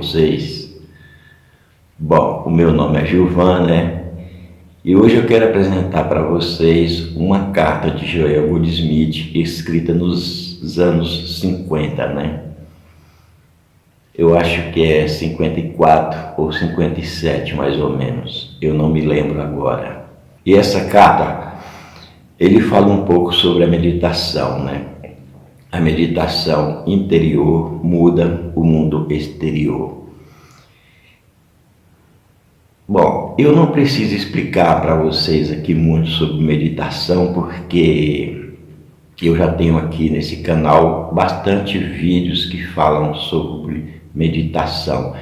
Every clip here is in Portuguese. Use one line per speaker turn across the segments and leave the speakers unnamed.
vocês? Bom, o meu nome é Gilvan, né? E hoje eu quero apresentar para vocês uma carta de Joel Goldsmith escrita nos anos 50, né? Eu acho que é 54 ou 57 mais ou menos, eu não me lembro agora. E essa carta, ele fala um pouco sobre a meditação, né? A meditação interior muda o mundo exterior. Bom, eu não preciso explicar para vocês aqui muito sobre meditação, porque eu já tenho aqui nesse canal bastante vídeos que falam sobre meditação.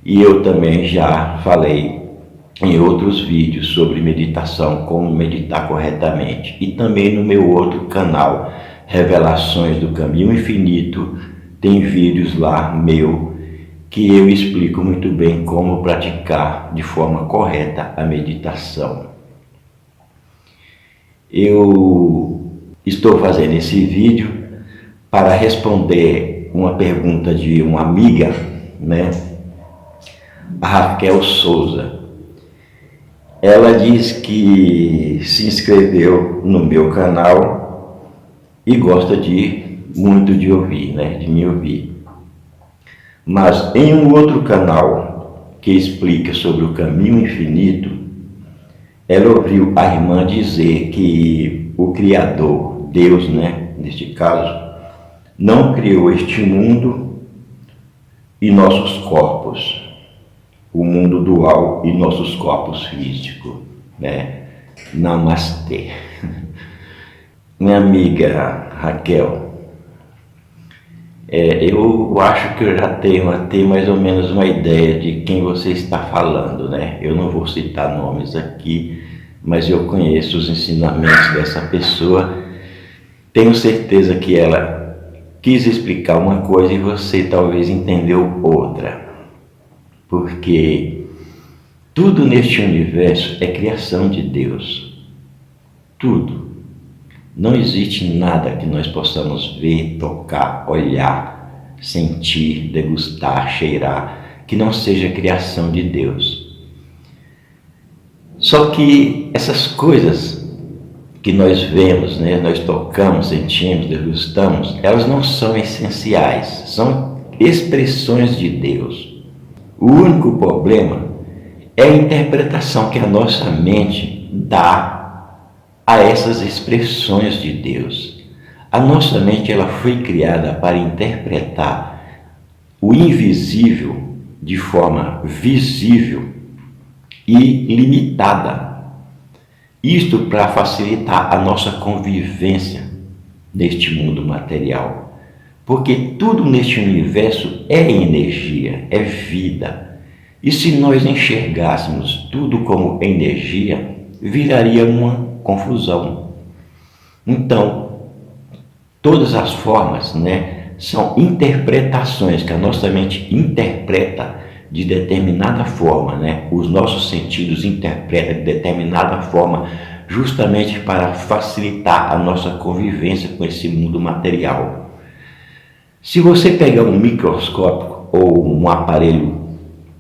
E eu também já falei em outros vídeos sobre meditação, como meditar corretamente. E também no meu outro canal, Revelações do Caminho Infinito, tem vídeos lá meu que eu explico muito bem como praticar de forma correta a meditação. Eu estou fazendo esse vídeo para responder uma pergunta de uma amiga, né? A Raquel Souza. Ela diz que se inscreveu no meu canal e gosta muito de ouvir, né? De me ouvir. Mas em um outro canal que explica sobre o caminho infinito, ela ouviu a irmã dizer que o Criador, Deus, né? Neste caso, não criou este mundo e nossos corpos, o mundo dual e nossos corpos físicos, né? Namastê. Minha amiga Raquel, eu acho que eu já tenho mais ou menos uma ideia de quem você está falando, né? Eu não vou citar nomes aqui, mas eu conheço os ensinamentos dessa pessoa. Tenho certeza que ela quis explicar uma coisa e você talvez entendeu outra. Porque tudo neste universo é criação de Deus. Tudo. Não existe nada que nós possamos ver, tocar, olhar, sentir, degustar, cheirar, que não seja criação de Deus. Só que essas coisas que nós vemos, né, nós tocamos, sentimos, degustamos, elas não são essenciais, são expressões de Deus. O único problema é a interpretação que a nossa mente dá a essas expressões de Deus. A nossa mente ela foi criada para interpretar o invisível de forma visível e limitada. Isto para facilitar a nossa convivência neste mundo material. Porque tudo neste universo é energia, é vida. E se nós enxergássemos tudo como energia, viraria uma confusão. Então, todas as formas, né, são interpretações que a nossa mente interpreta de determinada forma, né? Os nossos sentidos interpretam de determinada forma, justamente para facilitar a nossa convivência com esse mundo material. Se você pegar um microscópio ou um aparelho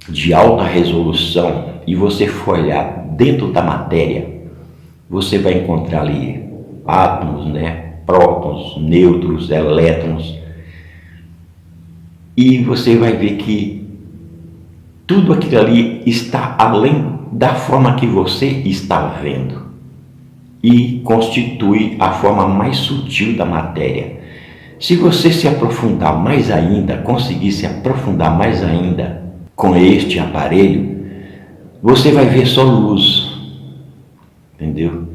de alta resolução e você for olhar dentro da matéria, você vai encontrar ali átomos, né? Prótons, nêutrons, elétrons, e você vai ver que tudo aquilo ali está além da forma que você está vendo e constitui a forma mais sutil da matéria. Se você se aprofundar mais ainda, conseguir se aprofundar mais ainda com este aparelho, você vai ver só luz, entendeu?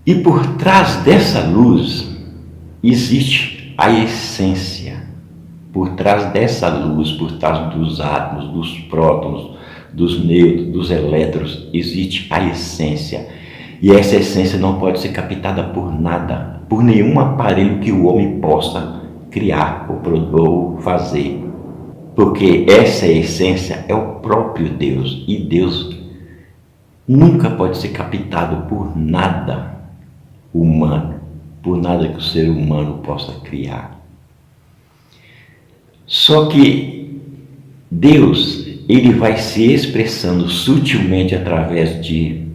E por trás dessa luz existe a essência. Por trás dessa luz, por trás dos átomos, dos prótons, dos nêutrons, dos elétrons, existe a essência. E essa essência não pode ser captada por nada, por nenhum aparelho que o homem possa criar ou fazer. Porque essa essência é o próprio Deus. E Deus nunca pode ser captado por nada humano, por nada que o ser humano possa criar. Só que Deus, ele vai se expressando sutilmente através de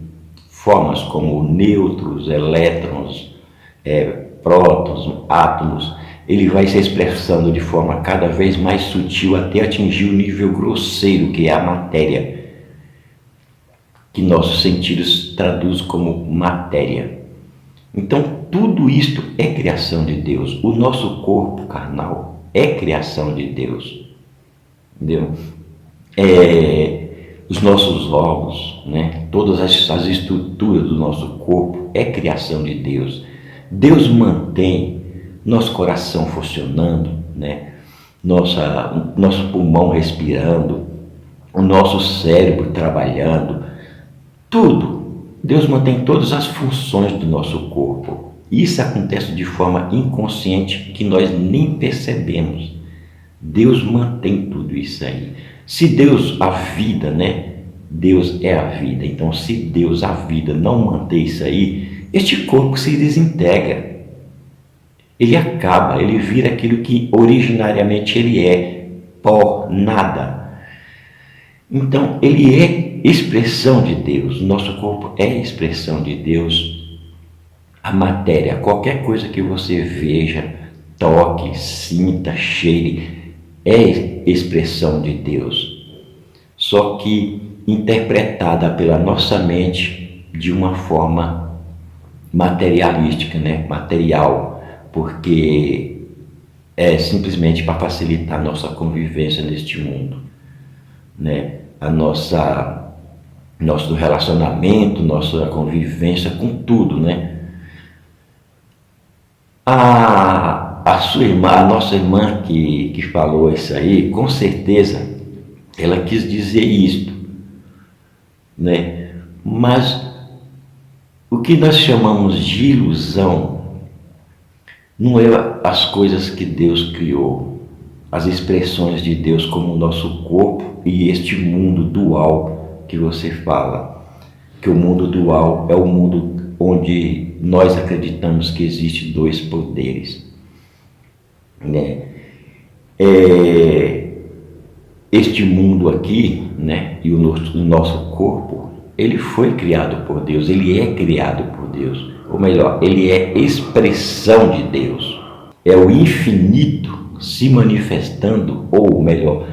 formas como nêutrons, elétrons, prótons, átomos. Ele vai se expressando de forma cada vez mais sutil até atingir o nível grosseiro, que é a matéria, que nossos sentidos traduzem como matéria. Então, tudo isto é criação de Deus. O nosso corpo carnal é criação de Deus. Entendeu? Os nossos órgãos, né? Todas as estruturas do nosso corpo é criação de Deus. Deus mantém nosso coração funcionando, né? Nosso pulmão respirando, o nosso cérebro trabalhando, tudo. Deus mantém todas as funções do nosso corpo. Isso acontece de forma inconsciente que nós nem percebemos. Deus mantém tudo isso aí. Se Deus, a vida, né? Deus é a vida. Então, se Deus, a vida, não mantém isso aí, este corpo se desintegra. Ele acaba, ele vira aquilo que originariamente ele é, pó, nada. Então, ele é expressão de Deus. O nosso corpo é expressão de Deus. A matéria, qualquer coisa que você veja, toque, sinta, cheire, é expressão de Deus, só que interpretada pela nossa mente de uma forma materialística, né? Material, porque é simplesmente para facilitar a nossa convivência neste mundo, né? Nosso relacionamento, nossa convivência com tudo, né? A sua irmã, a nossa irmã que falou isso aí, com certeza ela quis dizer isto, né? Mas o que nós chamamos de ilusão não é as coisas que Deus criou, as expressões de Deus como o nosso corpo e este mundo dual que você fala, que o mundo dual é o mundo onde nós acreditamos que existe dois poderes, né? Este mundo aqui, né, e o nosso corpo, ele foi criado por Deus, ele é criado por Deus, ou melhor, ele é expressão de Deus, é o infinito se manifestando, ou melhor,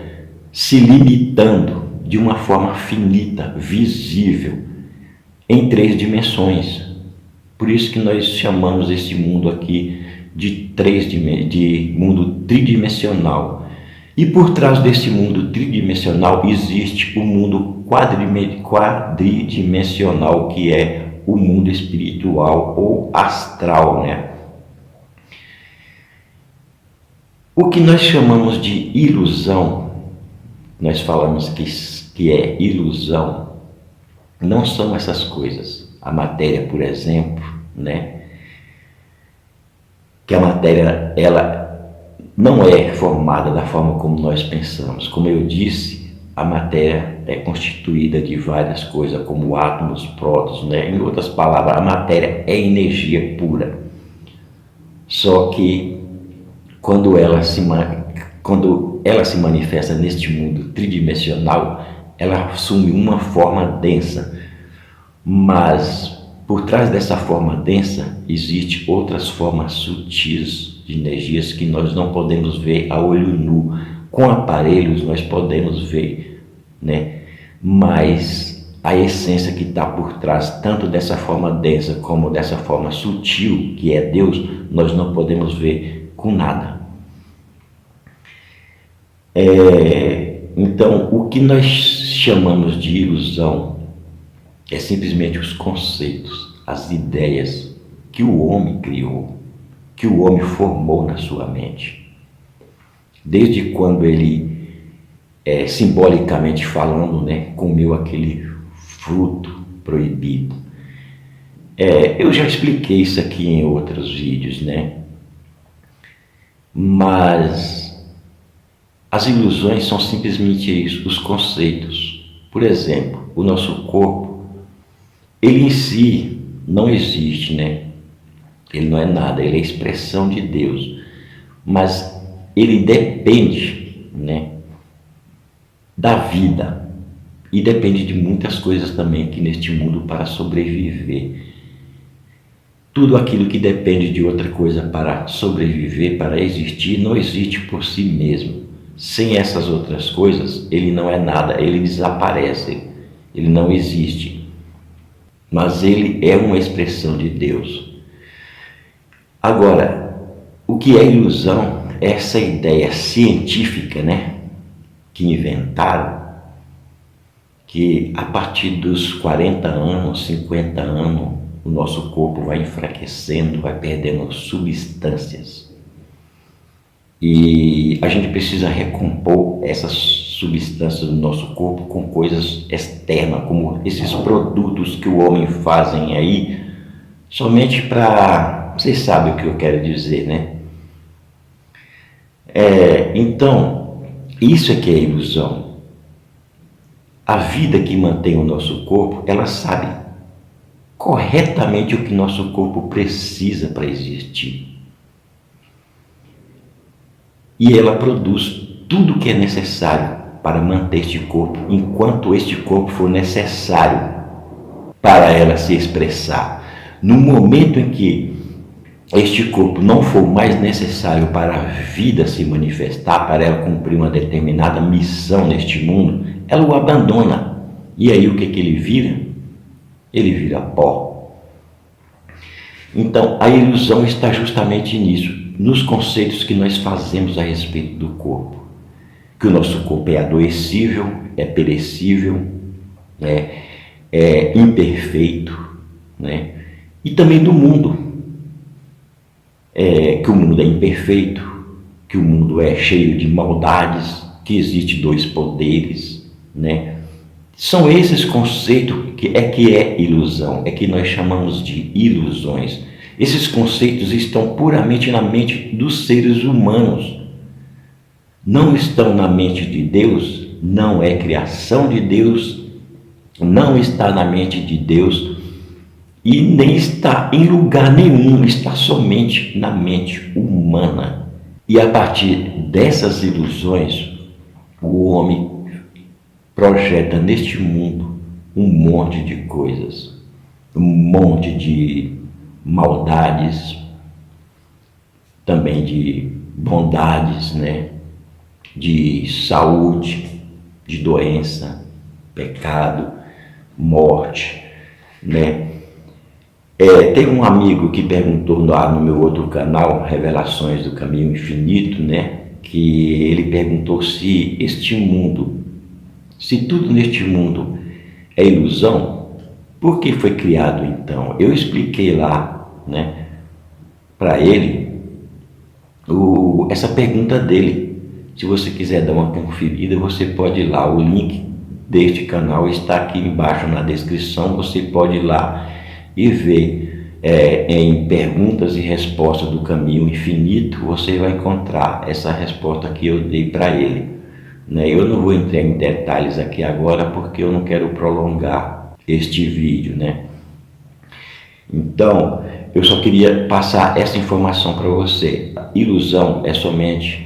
se limitando de uma forma finita, visível, em 3 dimensões. Por isso que nós chamamos esse mundo aqui de mundo tridimensional. E por trás desse mundo tridimensional existe o mundo quadridimensional, que é o mundo espiritual ou astral, né? O que nós chamamos de ilusão, nós falamos que é ilusão, não são essas coisas. A matéria, por exemplo, né? Que a matéria, ela não é formada da forma como nós pensamos. Como eu disse, a matéria é constituída de várias coisas, como átomos, prótons, né? Em outras palavras, a matéria é energia pura. Só que quando ela se manifesta neste mundo tridimensional, ela assume uma forma densa, mas por trás dessa forma densa existem outras formas sutis de energias que nós não podemos ver a olho nu. Com aparelhos nós podemos ver, né? Mas a essência que está por trás, tanto dessa forma densa como dessa forma sutil, que é Deus, nós não podemos ver com nada. Então, o que nós chamamos de ilusão é simplesmente os conceitos, as ideias que o homem criou, que o homem formou na sua mente. Desde quando ele, simbolicamente falando, né, comeu aquele fruto proibido. Eu já expliquei isso aqui em outros vídeos, né? Mas as ilusões são simplesmente isso, os conceitos. Por exemplo, o nosso corpo, ele em si não existe, né? Ele não é nada, ele é expressão de Deus. Mas ele depende, né, da vida. E depende de muitas coisas também aqui neste mundo para sobreviver. Tudo aquilo que depende de outra coisa para sobreviver, para existir, não existe por si mesmo. Sem essas outras coisas, ele não é nada, ele desaparece, ele não existe. Mas ele é uma expressão de Deus. Agora, o que é ilusão? Essa ideia científica, que inventaram, que a partir dos 40 anos, 50 anos, o nosso corpo vai enfraquecendo, vai perdendo substâncias. E a gente precisa recompor essas substâncias do nosso corpo com coisas externas, como esses produtos que o homem fazem aí, somente para... Vocês sabem o que eu quero dizer, Então, isso é que é ilusão. A vida que mantém o nosso corpo, ela sabe corretamente o que nosso corpo precisa para existir. E ela produz tudo o que é necessário para manter este corpo, enquanto este corpo for necessário para ela se expressar. No momento em que este corpo não for mais necessário para a vida se manifestar, para ela cumprir uma determinada missão neste mundo, ela o abandona. E aí o que ele vira? Ele vira pó. Então, a ilusão está justamente nisso, nos conceitos que nós fazemos a respeito do corpo. Que o nosso corpo é adoecível, é perecível, é imperfeito, e também do mundo. Que o mundo é imperfeito, que o mundo é cheio de maldades, que existe dois poderes, São esses conceitos que é ilusão, é que nós chamamos de ilusões. Esses conceitos estão puramente na mente dos seres humanos. Não estão na mente de Deus, não é criação de Deus, não está na mente de Deus e nem está em lugar nenhum, está somente na mente humana. E a partir dessas ilusões, o homem projeta neste mundo um monte de coisas, um monte de maldades, também de bondades, de saúde, de doença, pecado, morte, Tem um amigo que perguntou lá no meu outro canal, Revelações do Caminho Infinito, que ele perguntou se este mundo, se tudo neste mundo é ilusão, por que foi criado então? Eu expliquei lá, para ele, essa pergunta dele. Se você quiser dar uma conferida, você pode ir lá. O link deste canal está aqui embaixo na descrição. Você pode ir lá e ver em perguntas e respostas do Caminho Infinito. Você vai encontrar essa resposta que eu dei para ele. Eu não vou entrar em detalhes aqui agora porque eu não quero prolongar este vídeo, Então, eu só queria passar essa informação para você. A ilusão é somente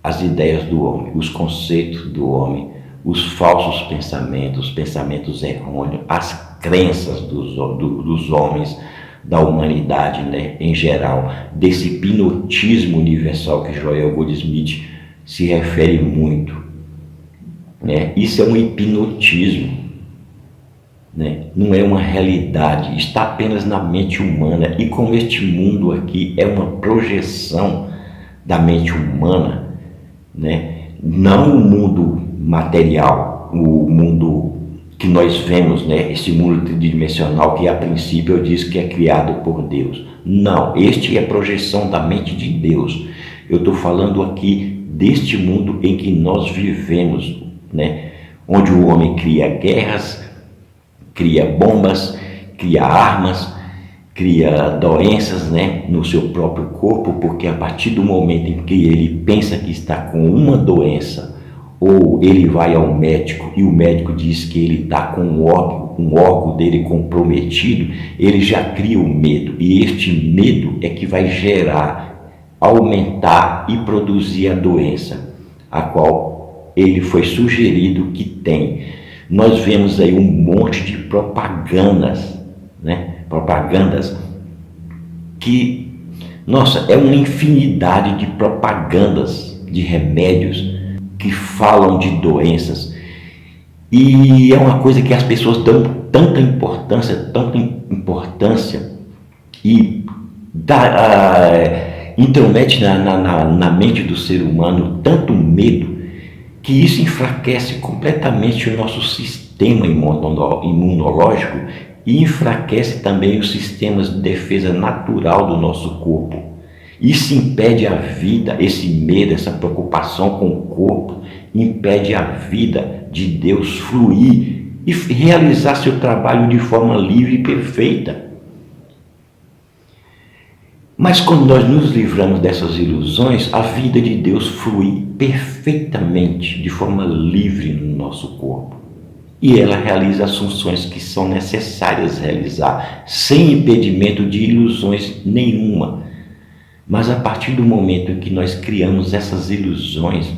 as ideias do homem, os conceitos do homem, os falsos pensamentos, os pensamentos errôneos, as crenças dos homens, da humanidade, em geral, desse hipnotismo universal que Joel Goldsmith se refere muito. Isso é um hipnotismo, não é uma realidade, está apenas na mente humana. E como este mundo aqui é uma projeção da mente humana, não o mundo material, o mundo que nós vemos, esse mundo tridimensional que a princípio eu disse que é criado por Deus. Não, este é a projeção da mente de Deus. Eu estou falando aqui deste mundo em que nós vivemos, onde o homem cria guerras, cria bombas, cria armas, cria doenças, no seu próprio corpo, porque a partir do momento em que ele pensa que está com uma doença, ou ele vai ao médico e o médico diz que ele está com um órgão dele comprometido, ele já cria o medo, e este medo é que vai gerar, aumentar e produzir a doença, a qual ele foi sugerido que tem. Nós vemos aí um monte de propagandas, né? Propagandas que, nossa, é uma infinidade de propagandas de remédios que falam de doenças. E é uma coisa que as pessoas dão tanta importância e intromete na mente do ser humano tanto medo que isso enfraquece completamente o nosso sistema imunológico e enfraquece também os sistemas de defesa natural do nosso corpo. Isso impede a vida, esse medo, essa preocupação com o corpo, impede a vida de Deus fluir e realizar seu trabalho de forma livre e perfeita. Mas quando nós nos livramos dessas ilusões, a vida de Deus flui perfeitamente, de forma livre no nosso corpo. E ela realiza as funções que são necessárias realizar, sem impedimento de ilusões nenhuma. Mas a partir do momento em que nós criamos essas ilusões,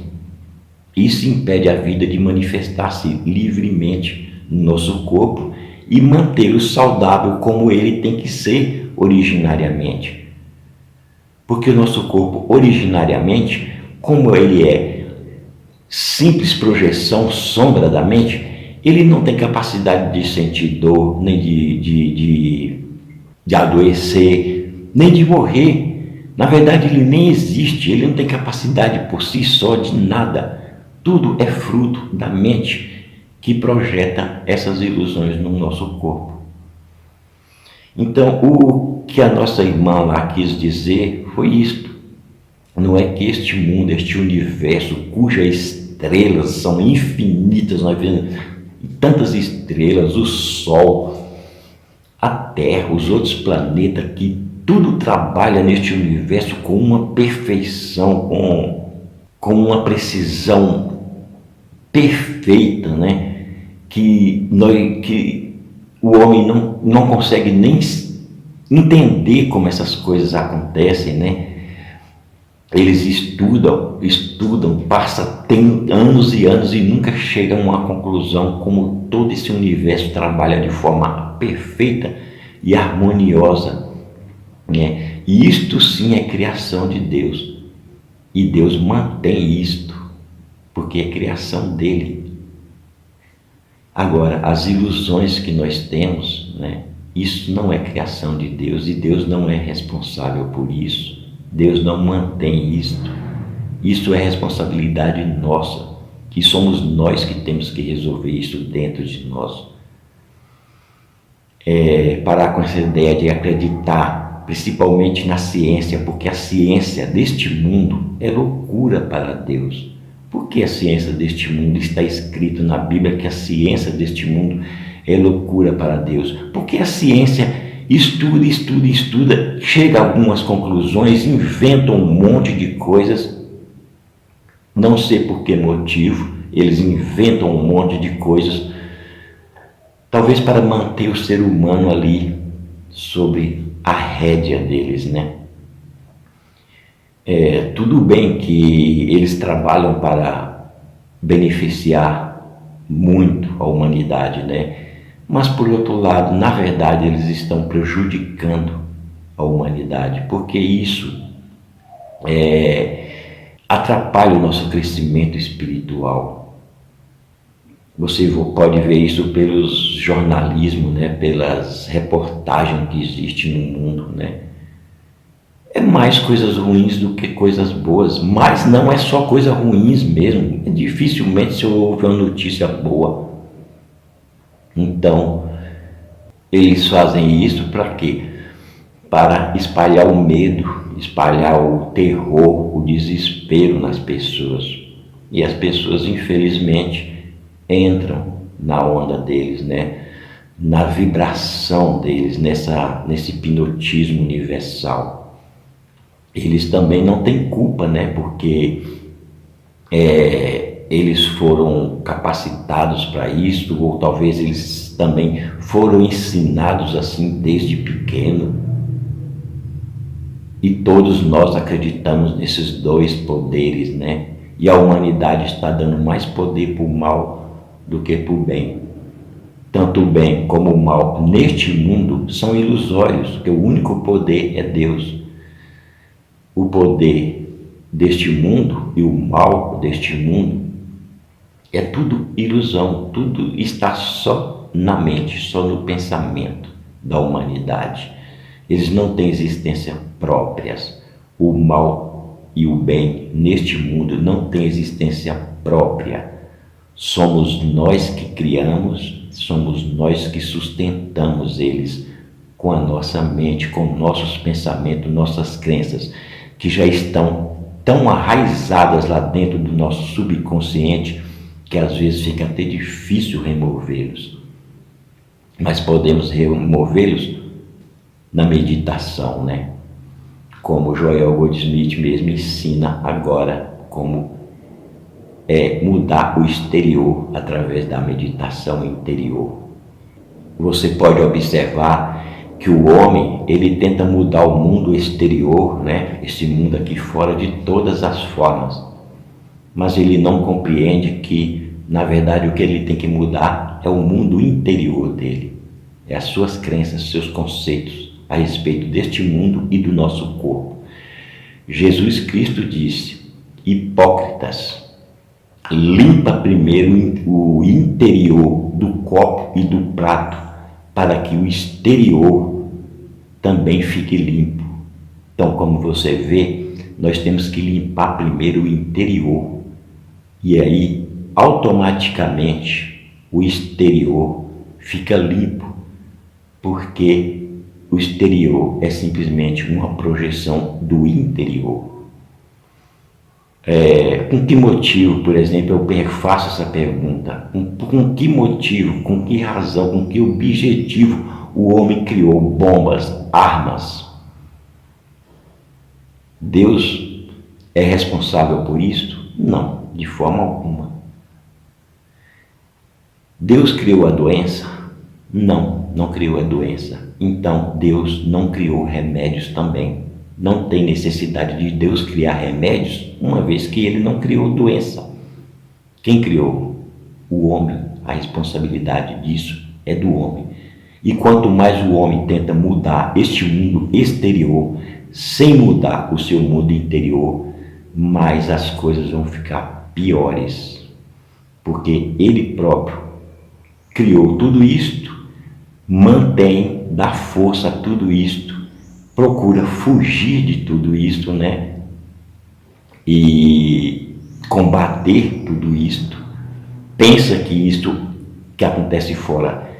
isso impede a vida de manifestar-se livremente no nosso corpo e mantê-lo saudável como ele tem que ser originariamente. Porque o nosso corpo, originariamente, como ele é simples projeção, sombra da mente, ele não tem capacidade de sentir dor, nem de adoecer, nem de morrer. Na verdade, ele nem existe, ele não tem capacidade por si só de nada. Tudo é fruto da mente que projeta essas ilusões no nosso corpo. Então, o que a nossa irmã lá quis dizer foi isto. Não é que este mundo, este universo, cujas estrelas são infinitas, nós vemos tantas estrelas, o Sol, a Terra, os outros planetas, que tudo trabalha neste universo com uma perfeição, com uma precisão perfeita, né? Que o homem não consegue nem entender como essas coisas acontecem, né? Eles estudam, tem anos e anos e nunca chegam a uma conclusão como todo esse universo trabalha de forma perfeita e harmoniosa, né? E isto sim é criação de Deus. E Deus mantém isto, porque é criação dele. Agora, as ilusões que nós temos, né? Isso não é criação de Deus e Deus não é responsável por isso. Deus não mantém isto. Isso é responsabilidade nossa, que somos nós que temos que resolver isso dentro de nós. Parar com essa ideia de acreditar, principalmente na ciência, porque a ciência deste mundo é loucura para Deus. Por que a ciência deste mundo está escrito na Bíblia que a ciência deste mundo é loucura para Deus? Porque a ciência estuda, chega a algumas conclusões, inventa um monte de coisas, não sei por que motivo, eles inventam um monte de coisas, talvez para manter o ser humano ali sobre a rédea deles, né? Tudo bem que eles trabalham para beneficiar muito a humanidade, né? Mas, por outro lado, na verdade, eles estão prejudicando a humanidade, porque isso atrapalha o nosso crescimento espiritual. Você pode ver isso pelos jornalismos, né? Pelas reportagens que existem no mundo, né? É mais coisas ruins do que coisas boas, mas não é só coisas ruins mesmo. Dificilmente se ouve uma notícia boa. Então, eles fazem isso para quê? Para espalhar o medo, espalhar o terror, o desespero nas pessoas. E as pessoas, infelizmente, entram na onda deles, né? Na vibração deles, nesse hipnotismo universal. Eles também não têm culpa, né? Porque eles foram capacitados para isso, ou talvez eles também foram ensinados assim desde pequeno. E todos nós acreditamos nesses dois poderes, né? E a humanidade está dando mais poder para o mal do que para o bem. Tanto o bem como o mal neste mundo são ilusórios, porque o único poder é Deus. O poder deste mundo e o mal deste mundo é tudo ilusão, tudo está só na mente, só no pensamento da humanidade. Eles não têm existência próprias. O mal e o bem neste mundo não têm existência própria. Somos nós que criamos, somos nós que sustentamos eles com a nossa mente, com nossos pensamentos, nossas crenças, que já estão tão arraizadas lá dentro do nosso subconsciente que às vezes fica até difícil removê-los. Mas podemos removê-los na meditação, né? Como Joel Goldsmith mesmo ensina agora, como mudar o exterior através da meditação interior. Você pode observar que o homem, ele tenta mudar o mundo exterior, né? Esse mundo aqui fora, de todas as formas. Mas ele não compreende que, na verdade, o que ele tem que mudar é o mundo interior dele. É as suas crenças, seus conceitos a respeito deste mundo e do nosso corpo. Jesus Cristo disse: hipócritas, limpa primeiro o interior do copo e do prato, para que o exterior também fique limpo. Então, como você vê, nós temos que limpar primeiro o interior, e aí automaticamente o exterior fica limpo, porque o exterior é simplesmente uma projeção do interior. Com que motivo, por exemplo, eu faço essa pergunta? Com que motivo, com que razão, com que objetivo o homem criou bombas, armas? Deus é responsável por isso? Não, de forma alguma. Deus criou a doença? Não, não criou a doença. Então, Deus não criou remédios também. Não tem necessidade de Deus criar remédios, uma vez que ele não criou doença. Quem criou? O homem. A responsabilidade disso é do homem. E quanto mais o homem tenta mudar este mundo exterior, sem mudar o seu mundo interior, mais as coisas vão ficar piores. Porque ele próprio criou tudo isto, mantém, dá força a tudo isto, procura fugir de tudo isto, né? E combater tudo isto. Pensa que isto que acontece fora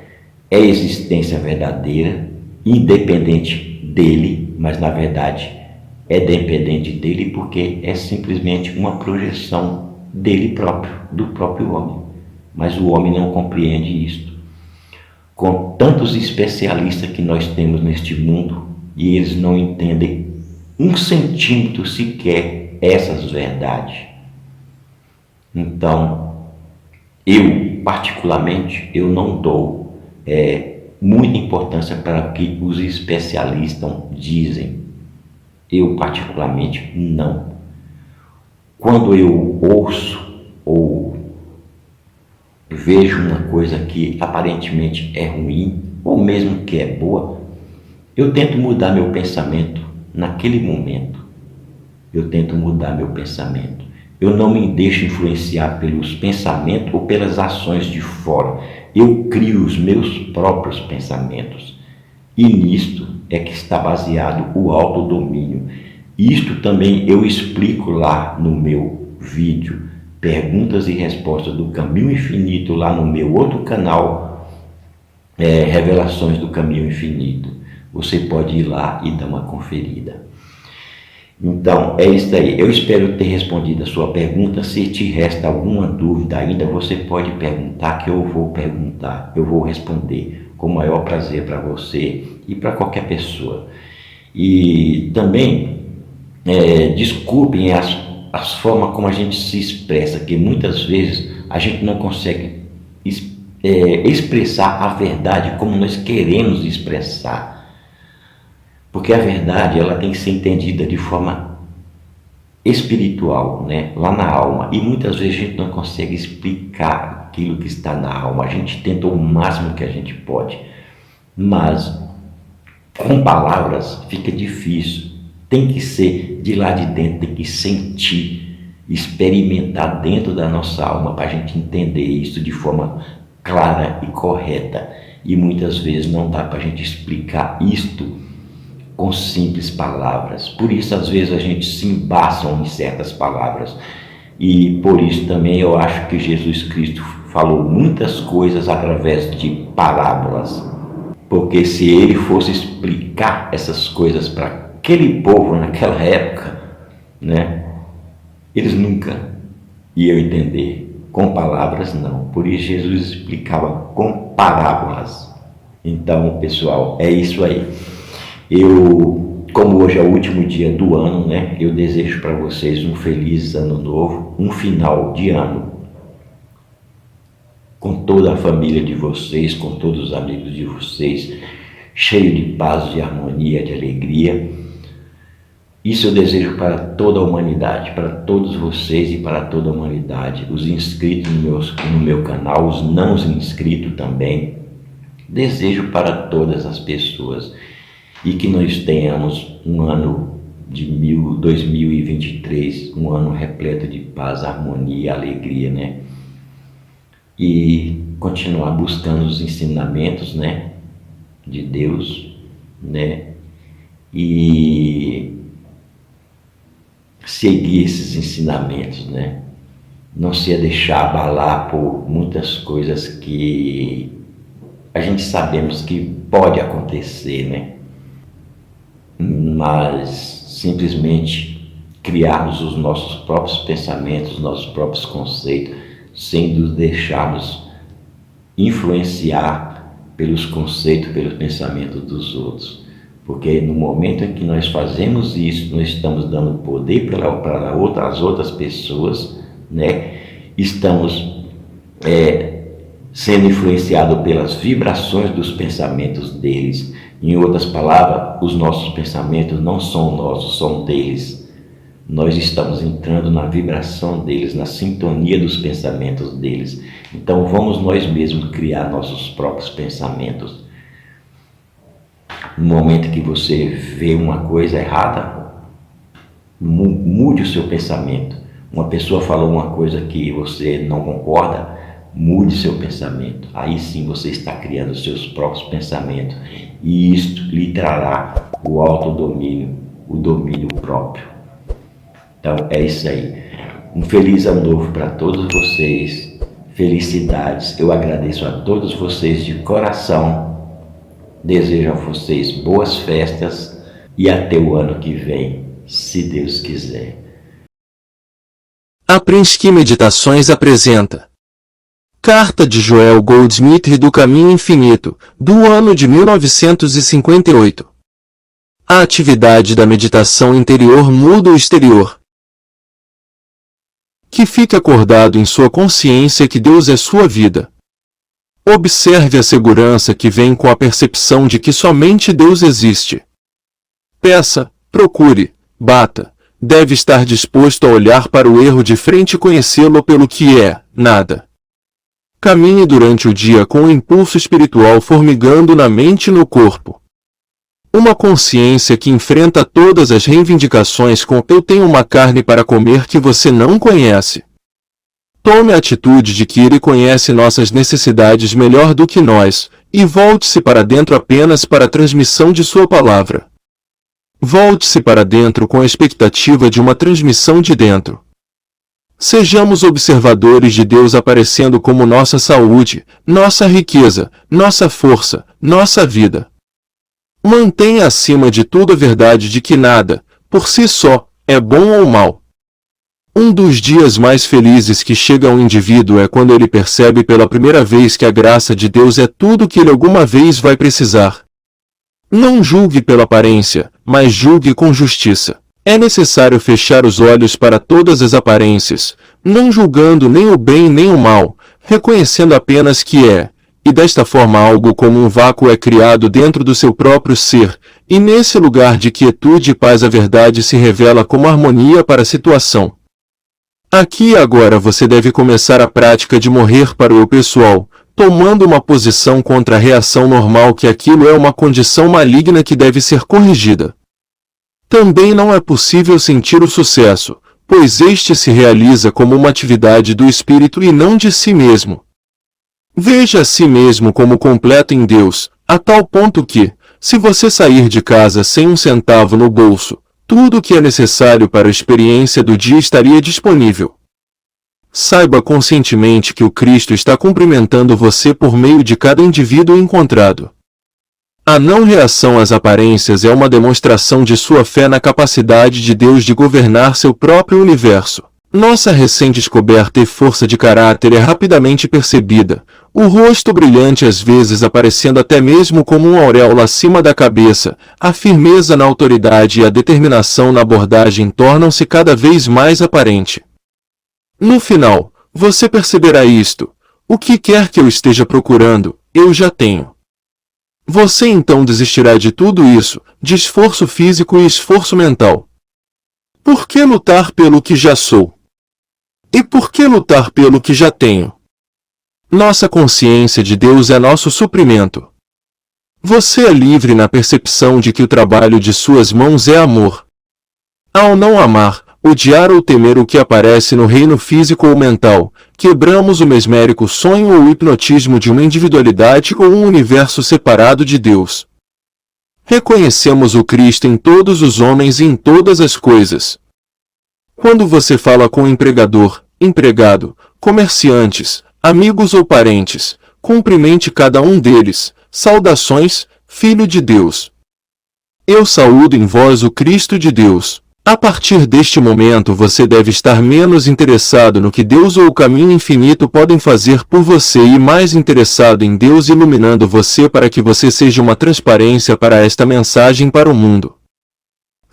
é existência verdadeira, independente dele, mas na verdade é dependente dele, porque é simplesmente uma projeção dele próprio, do próprio homem. Mas o homem não compreende isto. Com tantos especialistas que nós temos neste mundo, e eles não entendem 1 centímetro sequer essas verdades. Então, eu particularmente, eu não dou muita importância para o que os especialistas dizem. Eu particularmente não. Quando eu ouço ou vejo uma coisa que aparentemente é ruim, ou mesmo que é boa, eu tento mudar meu pensamento naquele momento. Eu tento mudar meu pensamento. Eu não me deixo influenciar pelos pensamentos ou pelas ações de fora. Eu crio os meus próprios pensamentos. E nisto é que está baseado o autodomínio. Isto também eu explico lá no meu vídeo, Perguntas e Respostas do Caminho Infinito, lá no meu outro canal, Revelações do Caminho Infinito. Você pode ir lá e dar uma conferida. Então, é isso aí. Eu espero ter respondido a sua pergunta. Se te resta alguma dúvida ainda, você pode perguntar, que eu vou perguntar. Eu vou responder com o maior prazer para você e para qualquer pessoa. E também, desculpem as formas como a gente se expressa, que muitas vezes a gente não consegue expressar a verdade como nós queremos expressar. Porque a verdade, ela tem que ser entendida de forma espiritual, né? Lá na alma. E muitas vezes a gente não consegue explicar aquilo que está na alma. A gente tenta o máximo que a gente pode, mas com palavras fica difícil. Tem que ser de lá de dentro, tem que sentir, experimentar dentro da nossa alma para a gente entender isso de forma clara e correta. E muitas vezes não dá para a gente explicar isto com simples palavras. Por isso, às vezes, a gente se embaça em certas palavras. E por isso também eu acho que Jesus Cristo falou muitas coisas através de parábolas. Porque se ele fosse explicar essas coisas para aquele povo naquela época, né, eles nunca iam entender. Com palavras, não. Por isso Jesus explicava com parábolas. Então, pessoal, é isso aí. Como hoje é o último dia do ano, né, eu desejo para vocês um feliz ano novo, um final de ano com toda a família de vocês, com todos os amigos de vocês, cheio de paz, de harmonia, de alegria. Isso eu desejo para toda a humanidade, para todos vocês e para toda a humanidade, os inscritos no meu canal, os não inscritos também. Desejo para todas as pessoas e que nós tenhamos um ano de 2023, um ano repleto de paz, harmonia e alegria, né? E continuar buscando os ensinamentos, né, de Deus, né? E seguir esses ensinamentos, né? Não se deixar abalar por muitas coisas que a gente sabemos que pode acontecer, né? Mas simplesmente criarmos os nossos próprios pensamentos, os nossos próprios conceitos, sem nos deixarmos influenciar pelos conceitos, pelos pensamentos dos outros. Porque no momento em que nós fazemos isso, nós estamos dando poder para as outras pessoas, né? Estamos sendo influenciados pelas vibrações dos pensamentos deles. Em outras palavras, os nossos pensamentos não são nossos, são deles. Nós estamos entrando na vibração deles, na sintonia dos pensamentos deles. Então vamos nós mesmos criar nossos próprios pensamentos. No momento que você vê uma coisa errada, mude o seu pensamento. Uma pessoa falou uma coisa que você não concorda, mude seu pensamento. Aí sim você está criando os seus próprios pensamentos. E isto lhe trará o autodomínio, o domínio próprio. Então é isso aí. Um feliz ano novo para todos vocês. Felicidades. Eu agradeço a todos vocês de coração. Desejo a vocês boas festas e até o ano que vem, se Deus quiser.
A Prinsky Meditações apresenta Carta de Joel Goldsmith do Caminho Infinito, do ano de 1958. A atividade da meditação interior muda o exterior. Que fique acordado em sua consciência que Deus é sua vida. Observe a segurança que vem com a percepção de que somente Deus existe. Peça, procure, bata. Deve estar disposto a olhar para o erro de frente e conhecê-lo pelo que é, nada. Caminhe durante o dia com o impulso espiritual formigando na mente e no corpo. Uma consciência que enfrenta todas as reivindicações com "eu tenho uma carne para comer que você não conhece". Tome a atitude de que Ele conhece nossas necessidades melhor do que nós, e volte-se para dentro apenas para a transmissão de sua palavra. Volte-se para dentro com a expectativa de uma transmissão de dentro. Sejamos observadores de Deus aparecendo como nossa saúde, nossa riqueza, nossa força, nossa vida. Mantenha acima de tudo a verdade de que nada, por si só, é bom ou mal. Um dos dias mais felizes que chega ao indivíduo é quando ele percebe pela primeira vez que a graça de Deus é tudo que ele alguma vez vai precisar. Não julgue pela aparência, mas julgue com justiça. É necessário fechar os olhos para todas as aparências, não julgando nem o bem nem o mal, reconhecendo apenas que é, e desta forma algo como um vácuo é criado dentro do seu próprio ser, e nesse lugar de quietude e paz a verdade se revela como harmonia para a situação. Aqui e agora você deve começar a prática de morrer para o eu pessoal, tomando uma posição contra a reação normal que aquilo é uma condição maligna que deve ser corrigida. Também não é possível sentir o sucesso, pois este se realiza como uma atividade do espírito e não de si mesmo. Veja a si mesmo como completo em Deus, a tal ponto que, se você sair de casa sem um centavo no bolso, tudo o que é necessário para a experiência do dia estaria disponível. Saiba conscientemente que o Cristo está cumprimentando você por meio de cada indivíduo encontrado. A não reação às aparências é uma demonstração de sua fé na capacidade de Deus de governar seu próprio universo. Nossa recém-descoberta e força de caráter é rapidamente percebida, o rosto brilhante às vezes aparecendo até mesmo como um auréola acima da cabeça, a firmeza na autoridade e a determinação na abordagem tornam-se cada vez mais aparente. No final, você perceberá isto: o que quer que eu esteja procurando, eu já tenho. Você então desistirá de tudo isso, de esforço físico e esforço mental. Por que lutar pelo que já sou? E por que lutar pelo que já tenho? Nossa consciência de Deus é nosso suprimento. Você é livre na percepção de que o trabalho de suas mãos é amor. Ao não amar, odiar ou temer o que aparece no reino físico ou mental, quebramos o mesmérico sonho ou hipnotismo de uma individualidade ou um universo separado de Deus. Reconhecemos o Cristo em todos os homens e em todas as coisas. Quando você fala com empregador, empregado, comerciantes, amigos ou parentes, cumprimente cada um deles. Saudações, Filho de Deus. Eu saúdo em vós o Cristo de Deus. A partir deste momento você deve estar menos interessado no que Deus ou o caminho infinito podem fazer por você e mais interessado em Deus iluminando você para que você seja uma transparência para esta mensagem para o mundo.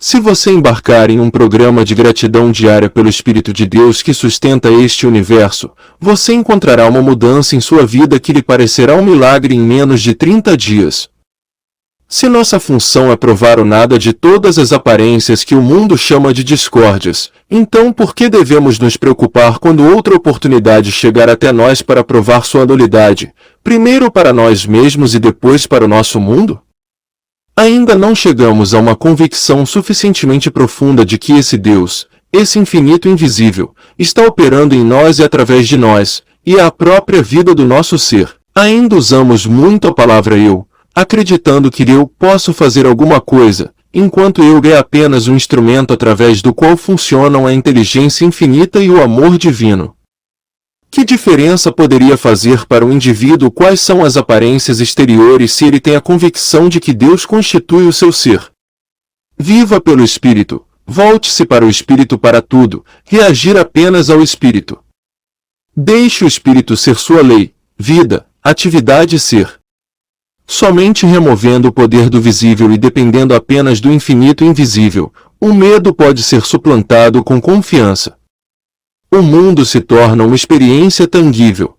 Se você embarcar em um programa de gratidão diária pelo Espírito de Deus que sustenta este universo, você encontrará uma mudança em sua vida que lhe parecerá um milagre em menos de 30 dias. Se nossa função é provar o nada de todas as aparências que o mundo chama de discórdias, então por que devemos nos preocupar quando outra oportunidade chegar até nós para provar sua nulidade, primeiro para nós mesmos e depois para o nosso mundo? Ainda não chegamos a uma convicção suficientemente profunda de que esse Deus, esse infinito invisível, está operando em nós e através de nós, e é a própria vida do nosso ser. Ainda usamos muito a palavra eu, acreditando que eu posso fazer alguma coisa, enquanto eu é apenas um instrumento através do qual funcionam a inteligência infinita e o amor divino. Que diferença poderia fazer para o indivíduo quais são as aparências exteriores se ele tem a convicção de que Deus constitui o seu ser? Viva pelo Espírito, volte-se para o Espírito para tudo, reagir apenas ao Espírito. Deixe o Espírito ser sua lei, vida, atividade e ser. Somente removendo o poder do visível e dependendo apenas do infinito invisível, o medo pode ser suplantado com confiança. O mundo se torna uma experiência tangível.